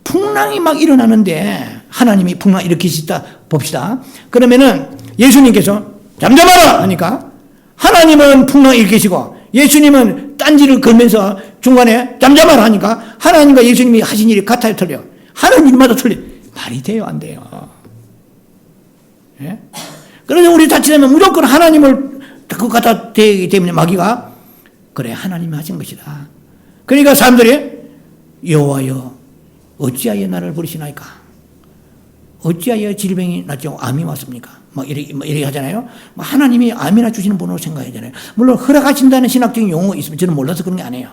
풍랑이 막 일어나는데 하나님이 풍랑 일으키시다 봅시다. 그러면은 예수님께서 잠잠하라 하니까 하나님은 풍랑 일으키시고 예수님은 딴지를 걸면서 중간에 잠잠하라 하니까 하나님과 예수님이 하신 일이 같아요, 틀려요? 하는 일마다 틀려. 말이 돼요, 안 돼요? 예? 그래서 우리 자칫하면 무조건 하나님을 그 갖다 대기 때문에 마귀가 그래 하나님이 하신 것이다. 그러니까 사람들이 여호와여 어찌하여 나를 부르시나이까? 어찌하여 질병이 났죠? 암이 왔습니까? 막 이렇게 하잖아요. 하나님이 암이나 주시는 분으로 생각하잖아요. 물론 허락하신다는 신학적인 용어 있으면 저는 몰라서 그런 게 아니에요.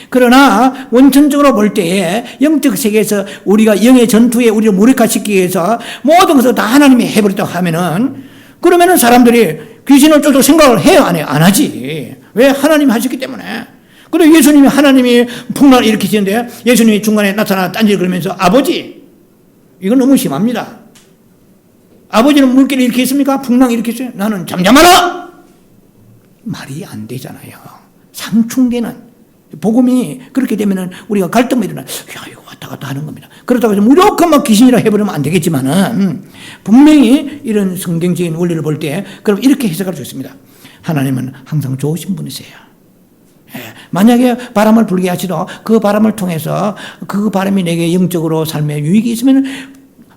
그러나 원천적으로 볼 때에 영적 세계에서 우리가 영의 전투에 우리를 무력화시키기 위해서 모든 것을 다 하나님이 해버렸다고 하면은 그러면은 사람들이 귀신을 쫓을 생각을 해요, 안 해요? 안 하지. 왜? 하나님이 하셨기 때문에. 그리고 예수님이 하나님이 풍랑을 일으키시는데 예수님이 중간에 나타나 딴지를 걸면서 아버지 이건 너무 심합니다. 아버지는 물길을 일으켰습니까? 풍랑 일으켰어요? 나는 잠잠하라! 말이 안 되잖아요. 상충되는 복음이 그렇게 되면은 우리가 갈등이 일어나. 야, 이거 왔다 갔다 하는 겁니다. 그렇다고 해서 무조건 막 귀신이라 해버리면 안 되겠지만은 분명히 이런 성경적인 원리를 볼 때 그럼 이렇게 해석할 수 있습니다. 하나님은 항상 좋으신 분이세요. 예, 만약에 바람을 불게 하시도 그 바람을 통해서 그 바람이 내게 영적으로 삶에 유익이 있으면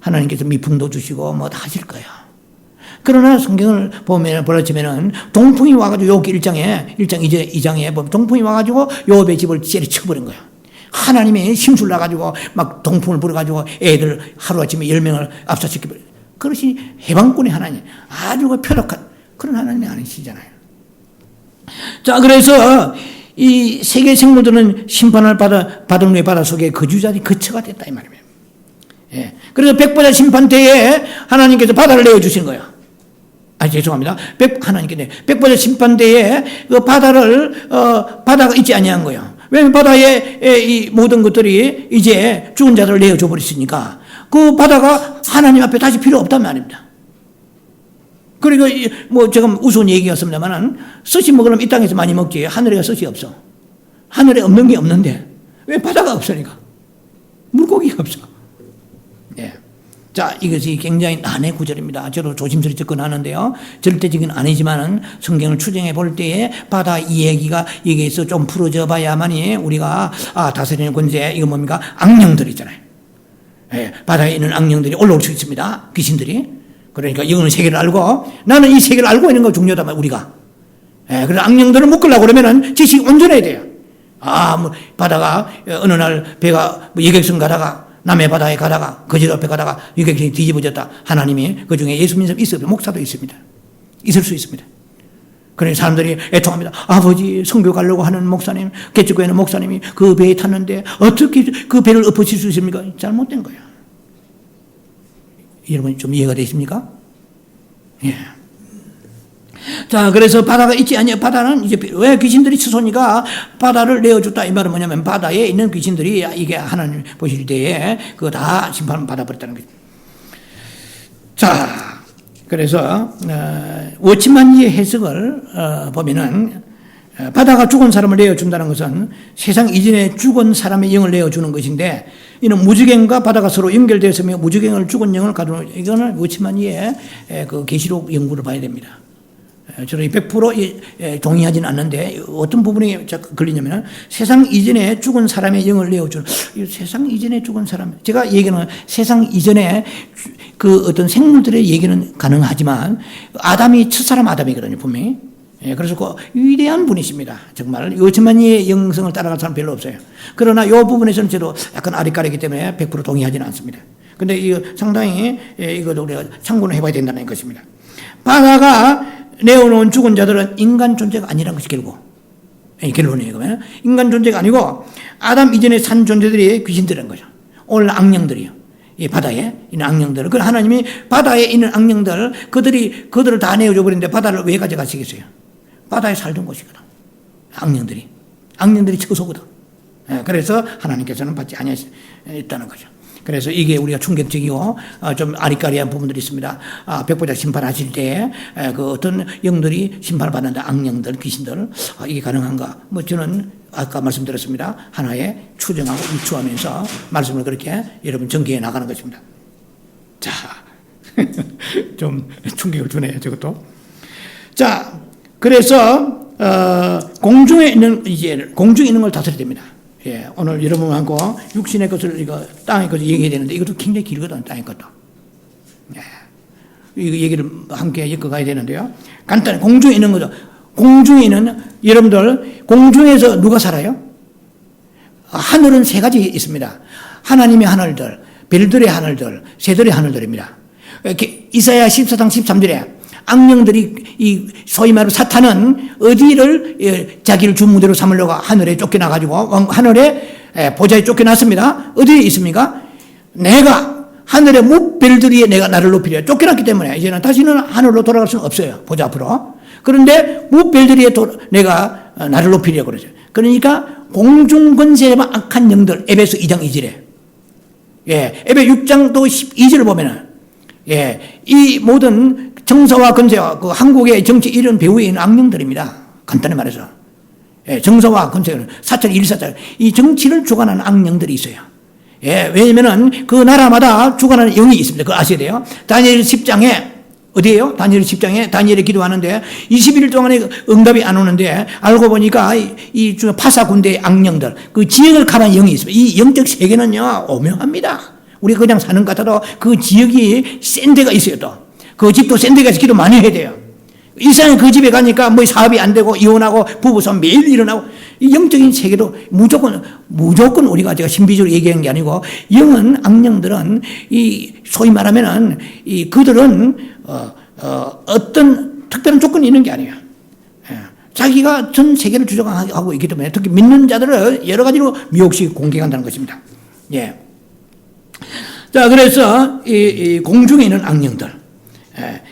하나님께서 미풍도 주시고 뭐 다 하실 거예요. 그러나 성경을 보면, 보라치면은, 동풍이 와가지고, 욥기 2장에 보면, 동풍이 와가지고, 욥의 집을 때려쳐버린 거예요. 하나님의 심술 나가지고, 막 동풍을 불어가지고, 애들 하루아침에 10명을 압사시켜버려요. 그것이 해방꾼의 하나님. 아주 표독한 그런 하나님이 아니시잖아요. 자, 그래서, 이 세계 생물들은 심판을 받은 후에 바닷속에 거주자들이 거처가 됐다, 이 말이에요. 예. 그래서 백보자 심판 때에 하나님께서 바다를 내어주신 거예요. 죄송합니다. 백보자 심판대에 그 바다가 있지 아니한 거예요. 왜냐면 바다에 이 모든 것들이 이제 죽은 자들을 내어줘 버렸으니까 그 바다가 하나님 앞에 다시 필요 없단 말입니다. 그리고 뭐 지금 우스운 얘기였습니다만은 스시 먹으려면 이 땅에서 많이 먹지 하늘에 스시 없어. 하늘에 없는 게 없는데 왜 바다가 없으니까 물고기가 없어. 예. 자, 이것이 굉장히 난해 구절입니다. 저도 조심스레 접근하는데요. 절대적인 아니지만은 성경을 추정해 볼 때에 바다 이야기가 여기에서 좀 풀어져 봐야만이 우리가 다스리는 권세 이거 뭡니까? 악령들 있잖아요. 예, 바다에 있는 악령들이 올라올 수 있습니다. 귀신들이. 그러니까 영은 세계를 알고 나는 이 세계를 알고 있는 거 중요하다 우리가. 예, 그래서 악령들을 묶으려고 그러면은 지식이 온전해야 돼요. 뭐 바다가 어느 날 배가 여객선 가다가 남해 바다에 가다가 거제 앞에 가다가 유객선이 뒤집어졌다. 하나님이 그 중에 예수 믿는 사람 있어요. 목사도 있습니다. 있을 수 있습니다. 그래서 사람들이 애통합니다. 아버지 선교 가려고 하는 목사님, 개척교회 있는 목사님이 그 배에 탔는데 어떻게 그 배를 엎으실 수 있습니까? 잘못된 거예요. 여러분 좀 이해가 되십니까? 예. 자, 그래서 바다가 있지 아니야. 바다는 이제 왜 귀신들이 치솟으니까 바다를 내어줬다. 이 말은 뭐냐면 바다에 있는 귀신들이 이게 하나님 보실 때에 그거 다 심판을 받아버렸다는 거죠. 자, 그래서 워치만리의 해석을 보면은 바다가 죽은 사람을 내어준다는 것은 세상 이전에 죽은 사람의 영을 내어주는 것인데, 이는 무지개과 바다가 서로 연결되었으며 무지개를 죽은 영을 가두는, 이거는 우치만이의 그 계시록 연구를 봐야 됩니다. 저는 100% 동의하지는 않는데 어떤 부분이 걸리냐면 세상 이전에 죽은 사람의 영을 내어주는, 세상 이전에 죽은 사람, 제가 얘기는 세상 이전에 그 어떤 생물들의 얘기는 가능하지만 아담이 첫사람 아담이거든요, 분명히. 그래서 그 위대한 분이십니다. 정말 요츠만이의 영성을 따라갈 사람 별로 없어요. 그러나 이 부분에서는 저도 약간 아리까리기 때문에 100% 동의하지는 않습니다. 근데 이거 상당히 이것도 우리가 참고를 해봐야 된다는 것입니다. 바다가 내어놓은 죽은 자들은 인간 존재가 아니라는 것이 결론이에요. 그러면 인간 존재가 아니고 아담 이전에 산 존재들이 귀신들인 거죠. 오늘 악령들이요. 이 바다에 있는 악령들. 그 하나님이 바다에 있는 악령들, 그들을 다 내어줘 버리는데 바다를 왜 가져가시겠어요? 바다에 살던 곳이거든. 악령들이 처소거든. 그래서 하나님께서는 받지 아니하셨다는 거죠. 그래서 이게 우리가 충격적이고 좀 아리까리한 부분들이 있습니다. 백보자 심판하실 때 그 어떤 영들이 심판을 받는다. 악령들, 귀신들. 이게 가능한가? 뭐 저는 아까 말씀드렸습니다. 하나의 추정하고 유추하면서 말씀을 그렇게 여러분 전개해 나가는 것입니다. 자, 좀 충격을 주네요, 저것도. 자, 그래서 공중에 있는 걸 다스려야 됩니다. 예, 오늘 여러분하고 육신의 것을 이거 땅의 것을 얘기해야 되는데 이것도 굉장히 길거든, 땅의 것도. 예, 이 얘기를 함께 엮어가야 되는데요. 간단히 공중에 있는 거죠. 공중에 있는 여러분들, 공중에서 누가 살아요? 하늘은 세 가지 있습니다. 하나님의 하늘들, 별들의 하늘들, 새들의 하늘들입니다. 이사야 14장 13절에 악령들이 이 소위 말로 사탄은 어디를 자기를 주무대로 삼으려고 하늘에 쫓겨나가지고 하늘에 보좌에 쫓겨났습니다. 어디에 있습니까? 내가 하늘의 무별들이 내가 나를 높이려 쫓겨났기 때문에 이제는 다시는 하늘로 돌아갈 수는 없어요. 보좌 앞으로. 그런데 무별들이 내가 나를 높이려 그러죠. 그러니까 공중 권세만 악한 영들, 에베소 2장 2절에. 예, 에베 6장 또 12절을 보면은 예, 이 모든 정사와 권세와 그 한국의 정치 이런 배후에 있는 악령들입니다. 간단히 말해서. 예, 정사와 권세는 사찰, 일사찰, 이 정치를 주관하는 악령들이 있어요. 예, 왜냐면은 그 나라마다 주관하는 영이 있습니다. 그걸 아셔야 돼요. 다니엘 10장에, 어디에요? 다니엘 10장에 다니엘이 기도하는데 21일 동안에 응답이 안 오는데 알고 보니까 이 파사 군대의 악령들, 그 지역을 가는 영이 있습니다. 이 영적 세계는요, 오묘합니다. 우리가 그냥 사는 것 같아도 그 지역이 센 데가 있어요, 또. 그 집도 센 데 가서 기도 많이 해야 돼요. 이상하게 그 집에 가니까 뭐 사업이 안 되고 이혼하고 부부싸움 매일 일어나고, 이 영적인 세계도 무조건 우리가 제가 신비주의로 얘기한 게 아니고, 영은 악령들은 이 소위 말하면은 이 그들은 어떤 특별한 조건이 있는 게 아니에요. 자기가 전 세계를 주장하고 있기 때문에 특히 믿는 자들을 여러 가지로 미혹시 공격한다는 것입니다. 예. 자, 그래서 이 공중에 있는 악령들,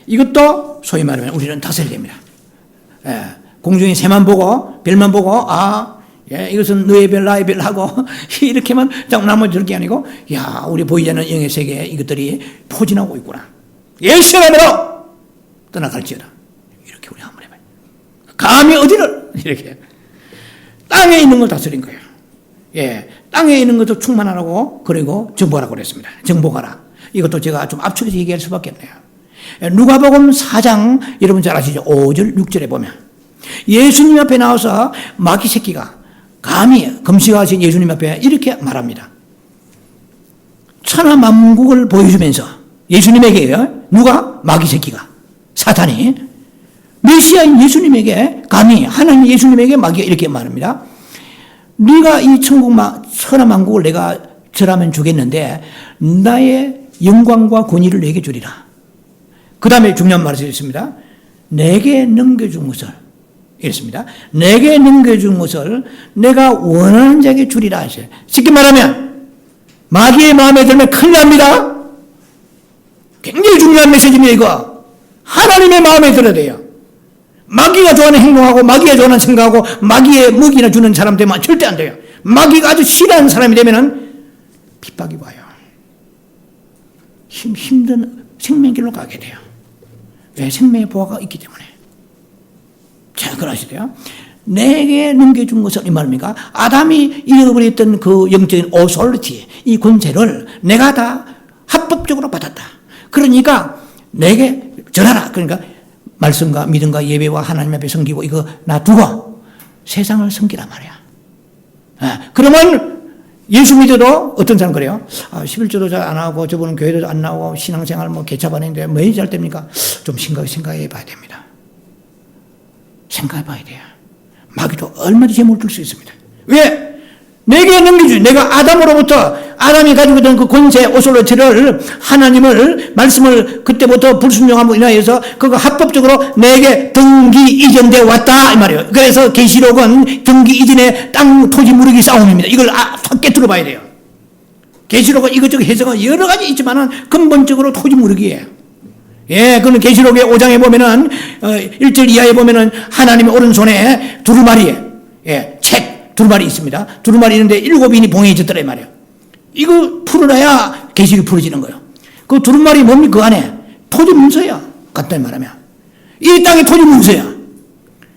이것도 소위 말하면 우리는 다스려야 됩니다. 공중에 새만 보고 별만 보고 이것은 너의 별 나의 별 하고 이렇게만 나머지 저렇게 아니고, 야, 우리 보이지 않는 영의 세계에 이것들이 포진하고 있구나. 예수 이름으로 떠나갈지어다. 이렇게 우리 한번 해봐요. 감히 어디를 이렇게 땅에 있는 걸 다스린 거예요. 예, 땅에 있는 것도 충만하라고, 그리고 정복하라고 그랬습니다. 정복하라. 이것도 제가 좀 압축해서 얘기할 수밖에 없네요. 누가복음 4장 여러분 잘 아시죠? 5절 6절에 보면 예수님 앞에 나와서 마귀 새끼가 감히 금식하신 예수님 앞에 이렇게 말합니다. 천하 만국을 보여주면서 예수님에게요, 누가? 마귀 새끼가, 사탄이 메시아인 예수님에게, 감히 하나님 예수님에게 마귀가 이렇게 말합니다. 네가 이 천하 만국을 내가 절하면 주겠는데 나의 영광과 권위를 내게 주리라. 그 다음에 중요한 말이 있습니다. 내게 넘겨준 것을, 이랬습니다. 내게 넘겨준 것을 내가 원하는 자에게 주리라 하셔요. 쉽게 말하면 마귀의 마음에 들면 큰일 납니다. 굉장히 중요한 메시지입니다, 이거. 하나님의 마음에 들어야 돼요. 마귀가 좋아하는 행동하고 마귀가 좋아하는 생각하고 마귀의 먹이나 주는 사람 되면 절대 안 돼요. 마귀가 아주 싫어하는 사람이 되면은 핍박이 와요. 힘든 생명길로 가게 돼요. 왜? 생명의 보화가 있기 때문에. 자, 그러시대요. 내게 넘겨준 것은 이 말입니까? 아담이 잃어버렸던 그 영적인 오소리티, 이 권세를 내가 다 합법적으로 받았다. 그러니까 내게 전하라. 그러니까 말씀과 믿음과 예배와 하나님 앞에 섬기고 이거 놔두고 세상을 섬기란 말이야. 그러면 예수 믿어도 어떤 사람 그래요? 11조도 잘 안 하고 저분은 교회도 안 나오고 신앙생활 뭐 개차 반인데 뭐 잘 됩니까? 좀 생각해 봐야 됩니다. 생각해 봐야 돼요. 마귀도 얼마든지 재물을 줄 수 있습니다. 왜? 내게 넘겨주지. 내가 아담이 가지고 있던 그 권세 오솔로체를 하나님을 말씀을 그때부터 불순종함으로 인하여서 그거 합법적으로 내게 등기 이전되어 왔다 이 말이에요. 그래서 계시록은 등기 이전의 땅 토지 무르기 싸움입니다. 이걸 확 깨트려 봐야 돼요. 계시록은 이것저것 해석은 여러 가지 있지만은 근본적으로 토지 무르기예요. 예, 그는 계시록의 5장에 보면은 1절 이하에 보면은 하나님의 오른손에 두루마리에 책 두루마리 있습니다. 두루마리 있는데 7인이 봉해졌더라 이 말이에요. 이거 풀어놔야 계시록이 풀어지는 거예요. 그 두루마리 뭡니까? 그 안에 토지 문서야. 간단히 말하면 이 땅에 토지 문서야.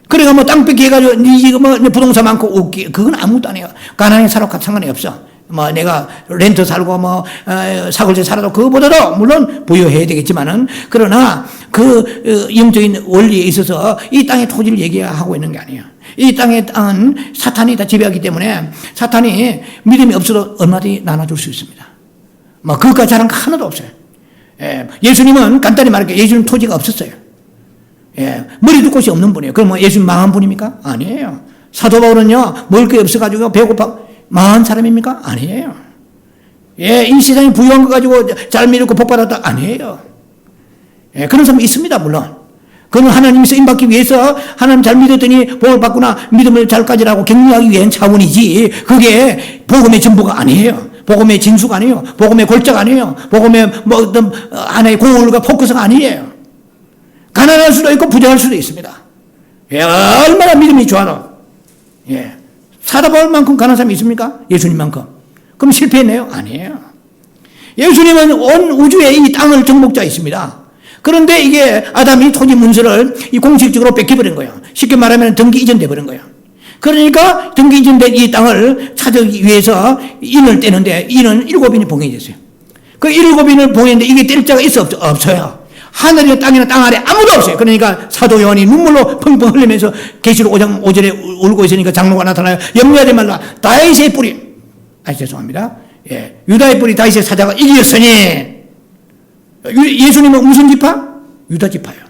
그러니까 뭐 땅 뺏기 해가지고 이거 뭐 부동산 많고 웃기 그건 아무것도 안 해요. 가난하게 살아도 상관이 없어. 뭐 내가 렌트 살고 뭐 사골세 살아도 그거보다도 물론 부여해야 되겠지만은 그러나 그 영적인 원리에 있어서 이 땅의 토지를 얘기하고 있는 게 아니에요. 이 땅의 땅은 사탄이 다 지배하기 때문에 사탄이 믿음이 없어도 얼마든지 나눠줄 수 있습니다. 뭐 그것까지 하는 거 하나도 없어요. 예수님은 간단히 말할게요. 예수님 토지가 없었어요. 머리 둘 곳이 없는 분이에요. 그럼 뭐 예수님 망한 분입니까? 아니에요. 사도 바울은요 먹을 게 없어가지고 배고파 망한 사람입니까? 아니에요. 이 세상에 부유한 거 가지고 잘 믿고 복 받았다? 아니에요. 그런 사람 있습니다, 물론. 그는 하나님이 쓰임받기 위해서 하나님 잘 믿었더니 복을 받구나 믿음을 잘 가지라고 격려하기 위한 차원이지 그게 복음의 전부가 아니에요. 복음의 진수가 아니에요. 복음의 골자가 아니에요. 복음의 뭐 어떤 하나의 고울과 포커스가 아니에요. 가난할 수도 있고 부자할 수도 있습니다. 얼마나 믿음이 좋아도. 사다 볼 만큼 가난한 사람이 있습니까? 예수님만큼. 그럼 실패했네요? 아니에요. 예수님은 온 우주에 이 땅을 정복자이십니다. 그런데 이게 아담이 토지 문서를 이 공식적으로 뺏겨버린 거예요. 쉽게 말하면 등기 이전돼 버린 거예요. 그러니까 등기 이전된 이 땅을 찾기 위해서 인을 떼는데 인은 7인이 봉해졌어요. 그 7인을 봉했는데 이게 뗄 자가 있어 없어요. 하늘이나 땅이나 땅 아래 아무도 없어요. 그러니까 사도 요한이 눈물로 펑펑 흘리면서 계시록 5장 5절에 울고 있으니까 장로가 나타나요. 염려하지 말라. 다윗의 뿌리. 죄송합니다. 유다의 뿌리 다윗의 사자가 이겼으니 예수님은 무슨 지파? 유다 지파예요.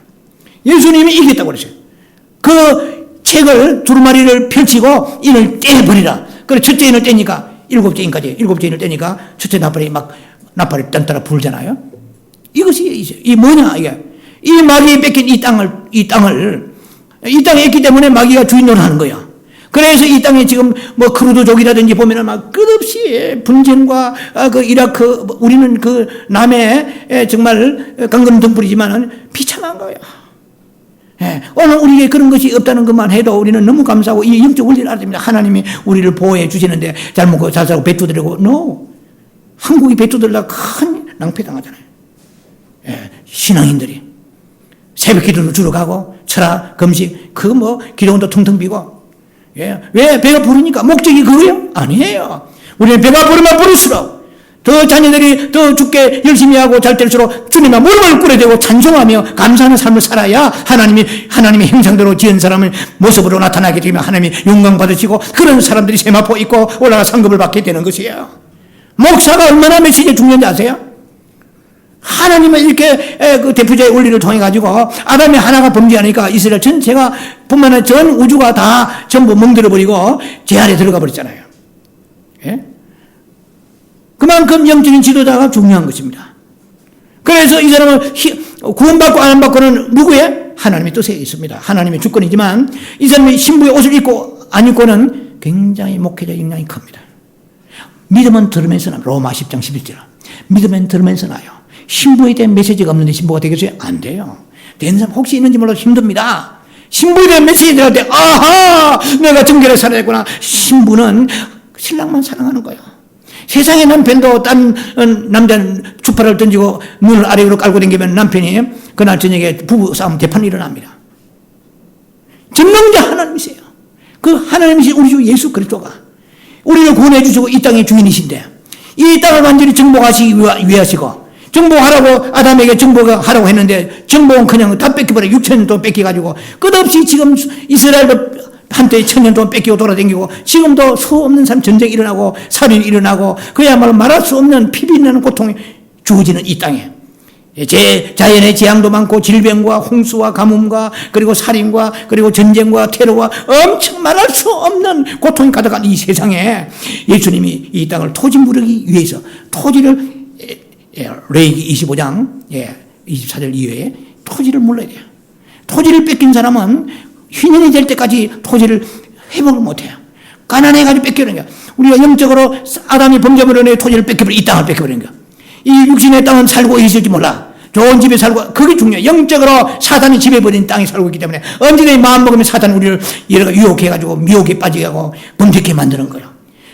예수님이 이겼다고 그랬어요. 그 책을 두루마리를 펼치고 인을 떼버리라. 그래서 첫째 인을 떼니까 7째 인을 떼니까 첫째 나팔이 막 나팔이 딴따라 불잖아요. 이것이 이 뭐냐 이게 이 마귀에 뺏긴 이 땅에 있기 때문에 마귀가 주인 노릇하는 거야. 그래서 이 땅에 지금 뭐 크루드족이라든지 보면은 막 끝없이 분쟁과 그 이라크 우리는 그 남에 정말 강건 등불이지만은 비참한 거예요. 오늘 우리에게 그런 것이 없다는 것만 해도 우리는 너무 감사하고 이 영적 원리를 알아야 됩니다. 하나님이 우리를 보호해 주시는데 잘 먹고 잘 살고 배투들이고 한국이 배투들라 큰 낭패당하잖아요. 신앙인들이 새벽 기도를 주러 가고 철학 금식 그 뭐 기도원도 퉁퉁 비고 왜 배가 부르니까 목적이 그거예요? 아니에요. 우리는 배가 부르면 부를수록 더 자녀들이 더 죽게 열심히 하고 잘 될수록 주님의 무릎을 꿇어대고 찬송하며 감사하는 삶을 살아야 하나님의 형상대로 지은 사람의 모습으로 나타나게 되면 하나님이 영광 받으시고 그런 사람들이 세마포 입고 올라가 상급을 받게 되는 것이에요. 목사가 얼마나 메시지가 중요한지 아세요? 하나님은 이렇게 그 대표자의 원리를 통해 가지고 아담이 하나가 범죄하니까 이스라엘 전체가 뿐만 아니라 전 우주가 다 전부 멍들어 버리고 제 안에 들어가 버렸잖아요. 그만큼 영적인 지도자가 중요한 것입니다. 그래서 이 사람은 구원받고 안 받고는 누구의? 하나님의 뜻에 있습니다. 하나님의 주권이지만 이 사람이 신부의 옷을 입고 안 입고는 굉장히 목회자 영향이 큽니다. 믿음은 들으면서 나요. 로마 10장 11절. 믿음은 들으면서 나요. 신부에 대한 메시지가 없는데 신부가 되겠어요? 안 돼요. 된 사람 혹시 있는지 몰라도 힘듭니다. 신부에 대한 메시지가 할 때 아하 내가 정결하게 살아야겠구나. 신부는 신랑만 사랑하는 거예요. 세상에 남편도 딴 남자는 주파를 던지고 눈을 아래로 깔고 다니면 남편이 그날 저녁에 부부 싸움 대판이 일어납니다. 전능자 하나님이세요. 그 하나님이신 우리 주 예수 그리스도가 우리를 구원해 주시고 이 땅의 주인이신데 이 땅을 완전히 정복하시기 위하시고 정복하라고 아담에게 정복하라고 했는데 정복은 그냥 다 뺏겨버려. 6,000년 동안 뺏겨가지고 끝없이 지금 이스라엘도 한때 1,000년 동안 뺏기고 돌아다니고 지금도 수 없는 사람 전쟁이 일어나고 살인이 일어나고 그야말로 말할 수 없는 피비린내는 고통이 주어지는 이 땅에 자연의 재앙도 많고 질병과 홍수와 가뭄과 그리고 살인과 그리고 전쟁과 테러와 엄청 말할 수 없는 고통이 가득한 이 세상에 예수님이 이 땅을 토지 무르기 위해서 토지를 레위기 25장 24절 이후에 토지를 물러야 돼요. 토지를 뺏긴 사람은 휘년이 될 때까지 토지를 회복을 못해요. 가난해가지고 뺏기는 거야. 우리가 영적으로 아담이 범죄물로 인해 토지를 뺏겨버려 이 땅을 뺏겨버리는 거야. 이 육신의 땅은 살고 있을지 몰라. 좋은 집에 살고 그게 중요해. 영적으로 사단이 지배버린 땅에 살고 있기 때문에 언제든지 마음 먹으면 사단이 우리를 여러 유혹해가지고 미혹에 빠지게 하고 범죄케 만드는 거예요.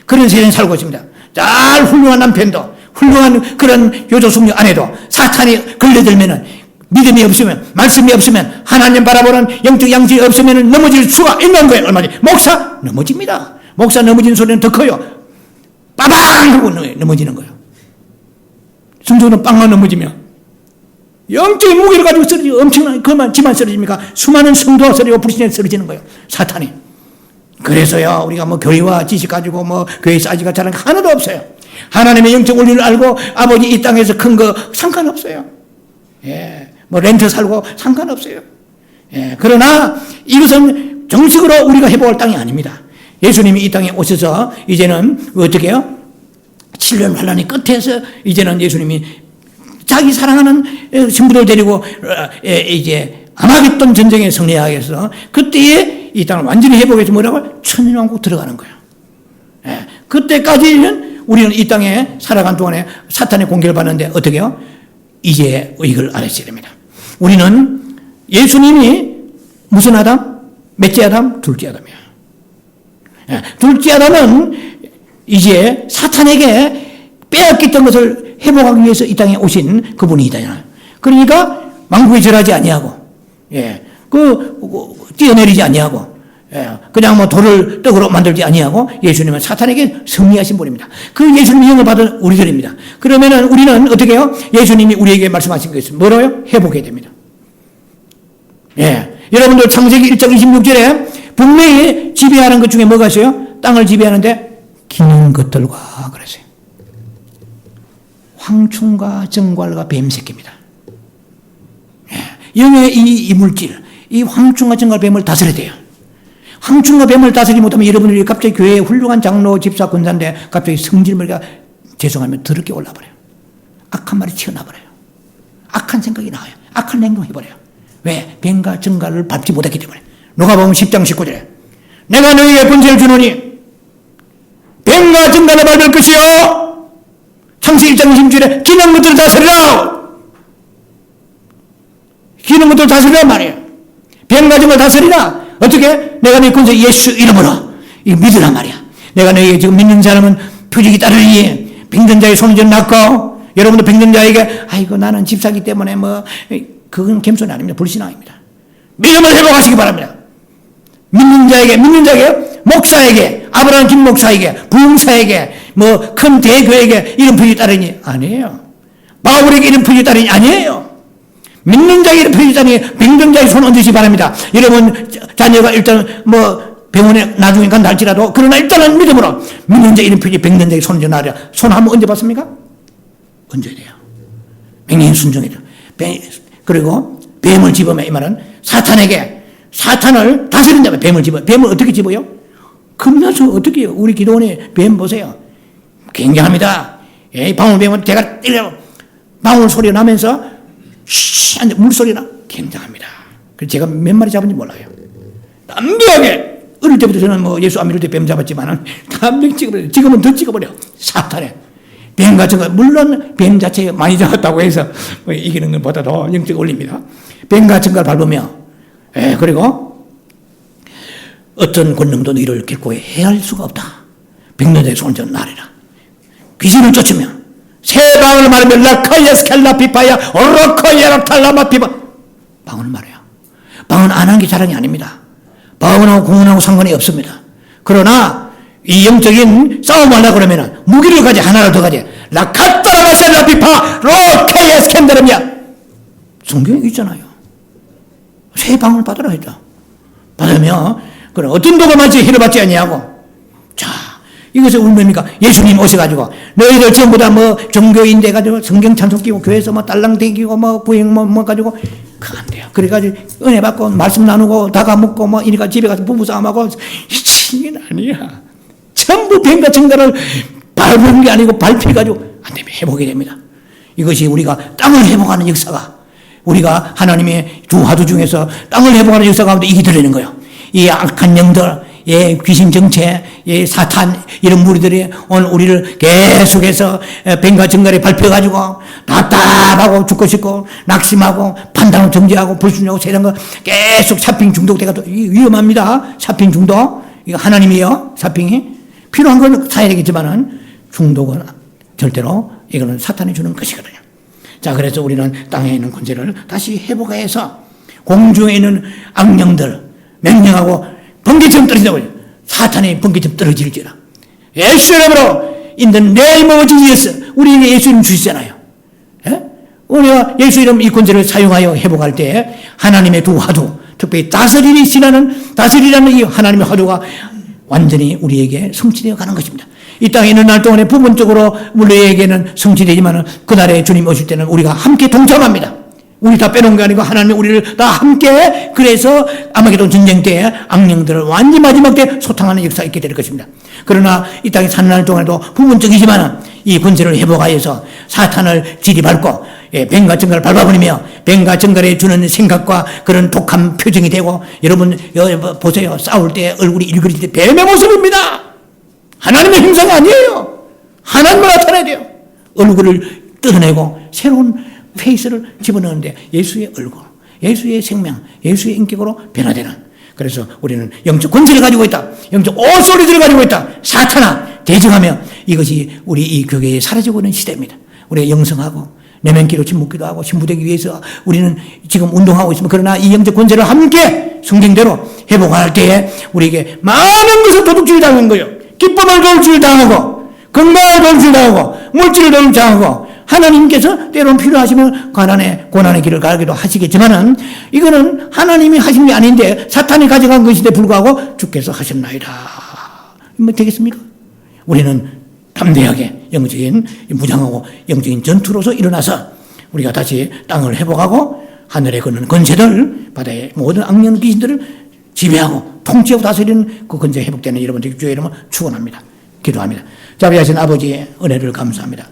그런 세상에 살고 있습니다. 잘 훌륭한 남편도 훌륭한 그런 요조숙녀 아내도 사탄이 걸려들면은 믿음이 없으면 말씀이 없으면 하나님 바라보는 영적 양식이 없으면 넘어질 수가 있는 거예요. 얼마나 목사 넘어집니다. 목사 넘어지는 소리는 더 커요. 빠방 하고 넘어지는 거예요. 성도는 빵만 넘어지면 영적인 무게를 가지고 쓰러지고 엄청난 그만 지만 쓰러집니까? 수많은 성도가 쓰러지고 불신에 쓰러지는 거예요. 사탄이. 그래서요 우리가 뭐 교회와 지식 가지고 뭐 교회 싸지가 잘하는 거 하나도 없어요. 하나님의 영적 원리를 알고 아버지 이 땅에서 큰 거 상관없어요. 뭐 렌트 살고 상관없어요. 그러나 이것은 정식으로 우리가 해볼 땅이 아닙니다. 예수님이 이 땅에 오셔서 이제는 어떻게 해요? 7년 환란의 끝에서 이제는 예수님이 자기 사랑하는 신부들 데리고 이제 아마겟돈 전쟁에 승리하기 위해서 그때에 이 땅을 완전히 회복해서 뭐라고? 천년왕국 들어가는 거예요. 그때까지는 우리는 이 땅에 살아간 동안에 사탄의 공격을 받는데 어떻게 해요? 이제 이걸 알아야 됩니다. 우리는 예수님이 무슨 아담? 몇째 아담? 둘째 아담이야. 둘째 아담은 이제 사탄에게 빼앗겼던 것을 회복하기 위해서 이 땅에 오신 그분이다. 그러니까 왕국에 절하지 아니하고, 뛰어내리지 아니하고, 그냥 뭐 돌을 떡으로 만들지 아니하고 예수님은 사탄에게 승리하신 분입니다. 그 예수님의 영을 받은 우리들입니다. 그러면은 우리는 어떻게 해요? 예수님이 우리에게 말씀하신 것은 뭐라고요? 회복해야 됩니다. 여러분들 창세기 1장 26절에 분명히 지배하는 것 중에 뭐가 있어요? 땅을 지배하는데 기는 것들과 그랬어요. 황충과 정갈과 뱀새끼입니다. 영의 이 이물질, 이 황충과 정갈 뱀을 다스려야 돼요. 황충과 뱀을 다스리지 못하면 여러분들이 갑자기 교회에 훌륭한 장로, 집사, 권사인데 갑자기 성질머리가 죄송하면 더럽게 올라버려요. 악한 말이 튀어나버려요. 악한 생각이 나와요. 악한 행동 해버려요. 왜? 뱀과 정갈을 밟지 못했기 때문에. 누가복음 10장 19절에 내가 너희에게 권세를 주노니 뱀과 정갈을 밟을 것이요 창세기 1장 20절에 기는 것들을 다스리라. 기는 것들을 다스리라 말이에요. 뱀과 정갈 다스리라. 어떻게? 내가 네 권세 예수 이름으로 이거 믿으란 말이야. 내가 너희에게 지금 믿는 사람은 표적이 따르니 병든 자의 손을 좀 낫고 여러분도 병든 자에게 아이고 나는 집사기 때문에 뭐 그건 겸손이 아닙니다. 불신앙입니다. 믿음을 회복하시기 바랍니다. 믿는 자에게 목사에게 아브라함 김 목사에게 부흥사에게 뭐 큰 대교에게 이런 표적이 따르니 아니에요. 바울에게 이런 표적이 따르니 아니에요. 믿는 자에게 이런 표적이 따르니 병든 자의 손을 얹으시기 바랍니다. 여러분 자녀가 일단 뭐 병원에 나중에 간다 할지라도 그러나 일단은 믿음으로 믿는 자 이런 표적이 병든 자에게 손을 얹어놔라. 손 한번 얹어봤습니까? 얹어야 돼요. 맹인 순종해야 돼요. 그리고 뱀을 집으면 이 말은 사탄을 다스린다면 뱀을 집어요. 뱀을 어떻게 집어요? 겁나서 어떻게 해요? 우리 기도원에 뱀 보세요. 굉장합니다. 방울뱀은 대가 때려 방울 소리 나면서 물소리 나. 굉장합니다. 그래서 제가 몇 마리 잡은지 몰라요. 담대하게 어릴 때부터 저는 뭐 예수 안 믿을 때 뱀 잡았지만은 담대하게 찍어버려요. 지금은 더 찍어버려. 사탄에. 뱀 같은 거, 물론 뱀 자체가 많이 잡았다고 해서 이기는 것보다도 영적 올립니다. 뱀 같은 걸 밟으며, 그리고 어떤 권능도 너희를 결코 해할 수가 없다. 백년의 손을 전 나리라. 귀신을 쫓으며, 새 방언을 말하며, 라카야 스켈라 피파야, 오로카야 락탈라마 피파. 방언을 말해요. 방언 안 하는 게 자랑이 아닙니다. 바원하고 공원하고 상관이 없습니다. 그러나 이 영적인 싸움을 하려고 그러면 무기를 가지, 하나를 더 가지. 라카타라마셀라피파 로케예 스캔다름이야. 성경에 있잖아요. 새 방을 받으라 했다. 받으면 그럼 어떤 도가 맞지 해를 받지 아니하고. 자, 이것이 뭡니까? 예수님 오셔가지고 너희들 전부 다 뭐 종교인 돼가지고 성경 찬송 끼고 교회에서 뭐 딸랑 댕기고 뭐 부행 뭐 가지고 그거 안 돼요. 그래가지고 은혜 받고 말씀 나누고 다가 먹고 뭐 이니까 집에 가서 부부싸움하고 이게 아니야. 전부 뱀과 증거를 밟은 게 아니고 밟혀가지고 안 되면 회복이 됩니다. 이것이 우리가 땅을 회복하는 역사가, 우리가 하나님의 두 화두 중에서 땅을 회복하는 역사 가운데 이게 들어있는 거예요. 이 악한 영들, 예, 귀신 정체, 예, 사탄, 이런 무리들이 오늘 우리를 계속해서 뱀과 증거를 밟혀가지고 답답하고 죽고 싶고 낙심하고 판단을 정지하고 불순종하고 이런 거 계속 샤핑 중독돼가지고 위험합니다. 샤핑 중독. 이거 하나님이요. 샤핑이. 필요한 건 사야 되겠지만은 중독은 절대로 이거는 사탄이 주는 것이거든요. 자, 그래서 우리는 땅에 있는 권세를 다시 회복해서 공중에 있는 악령들 명령하고 번개처럼 떨어진다고 해요. 사탄의 번개처럼 떨어질지라. 예수의 이름으로 in the name of Jesus. 우리에게 예수 이름 주시잖아요. 예? 우리가 예수 이름 이 권세를 사용하여 회복할 때 하나님의 두 화두, 특별히 다스리라는 이 하나님의 화두가 완전히 우리에게 성취되어 가는 것입니다. 이 땅에 있는 날 동안에 부분적으로 우리에게는 성취되지만 그날에 주님 오실 때는 우리가 함께 동참합니다. 우리 다 빼놓은 게 아니고 하나님이 우리를 다 함께, 그래서 아마게돈 전쟁 때 악령들을 완전히 마지막 때 소탕하는 역사가 있게 될 것입니다. 그러나 이 땅에 사는 날 동안에도 부분적이지만 이 권세를 회복하여서 사탄을 지리밟고 뱀과 정갈을 밟아버리며 뱀과 정갈에 주는 생각과 그런 독한 표정이 되고, 여러분 보세요. 싸울 때 얼굴이 일그러질 때 뱀의 모습입니다. 하나님의 형상이 아니에요. 하나님을 나타내야 돼요. 얼굴을 뜯어내고 새로운 페이스를 집어넣는데 예수의 얼굴, 예수의 생명, 예수의 인격으로 변화되는. 그래서 우리는 영적 권세를 가지고 있다. 영적 오소리들을 가지고 있다. 사탄아 대적하며 이것이 우리 이 교회에 사라지고 있는 시대입니다. 우리가 영성하고 내면기도 침묵기도 하고 신부되기 위해서 우리는 지금 운동하고 있습니다. 그러나 이 영적 권세를 함께 성경대로 회복할 때에 우리에게 많은 것을 도둑질 당한 거예요. 기쁨을 도둑질 당하고 건강을 도둑질 당하고 물질을 도둑질 당하고, 하나님께서 때로는 필요하시면 고난의 길을 가기도 하시겠지만은 이거는 하나님이 하신 게 아닌데 사탄이 가져간 것인데 불구하고 주께서 하셨나이다. 뭐 되겠습니까? 우리는 담대하게 영적인 무장하고 영적인 전투로서 일어나서 우리가 다시 땅을 회복하고 하늘에 거는 권세들, 바다의 모든 악령 귀신들을 지배하고 통치하고 다스리는 그 권세 회복되는 여러분들 주의 이름을 축원합니다. 기도합니다. 자비하신 아버지의 은혜를 감사합니다.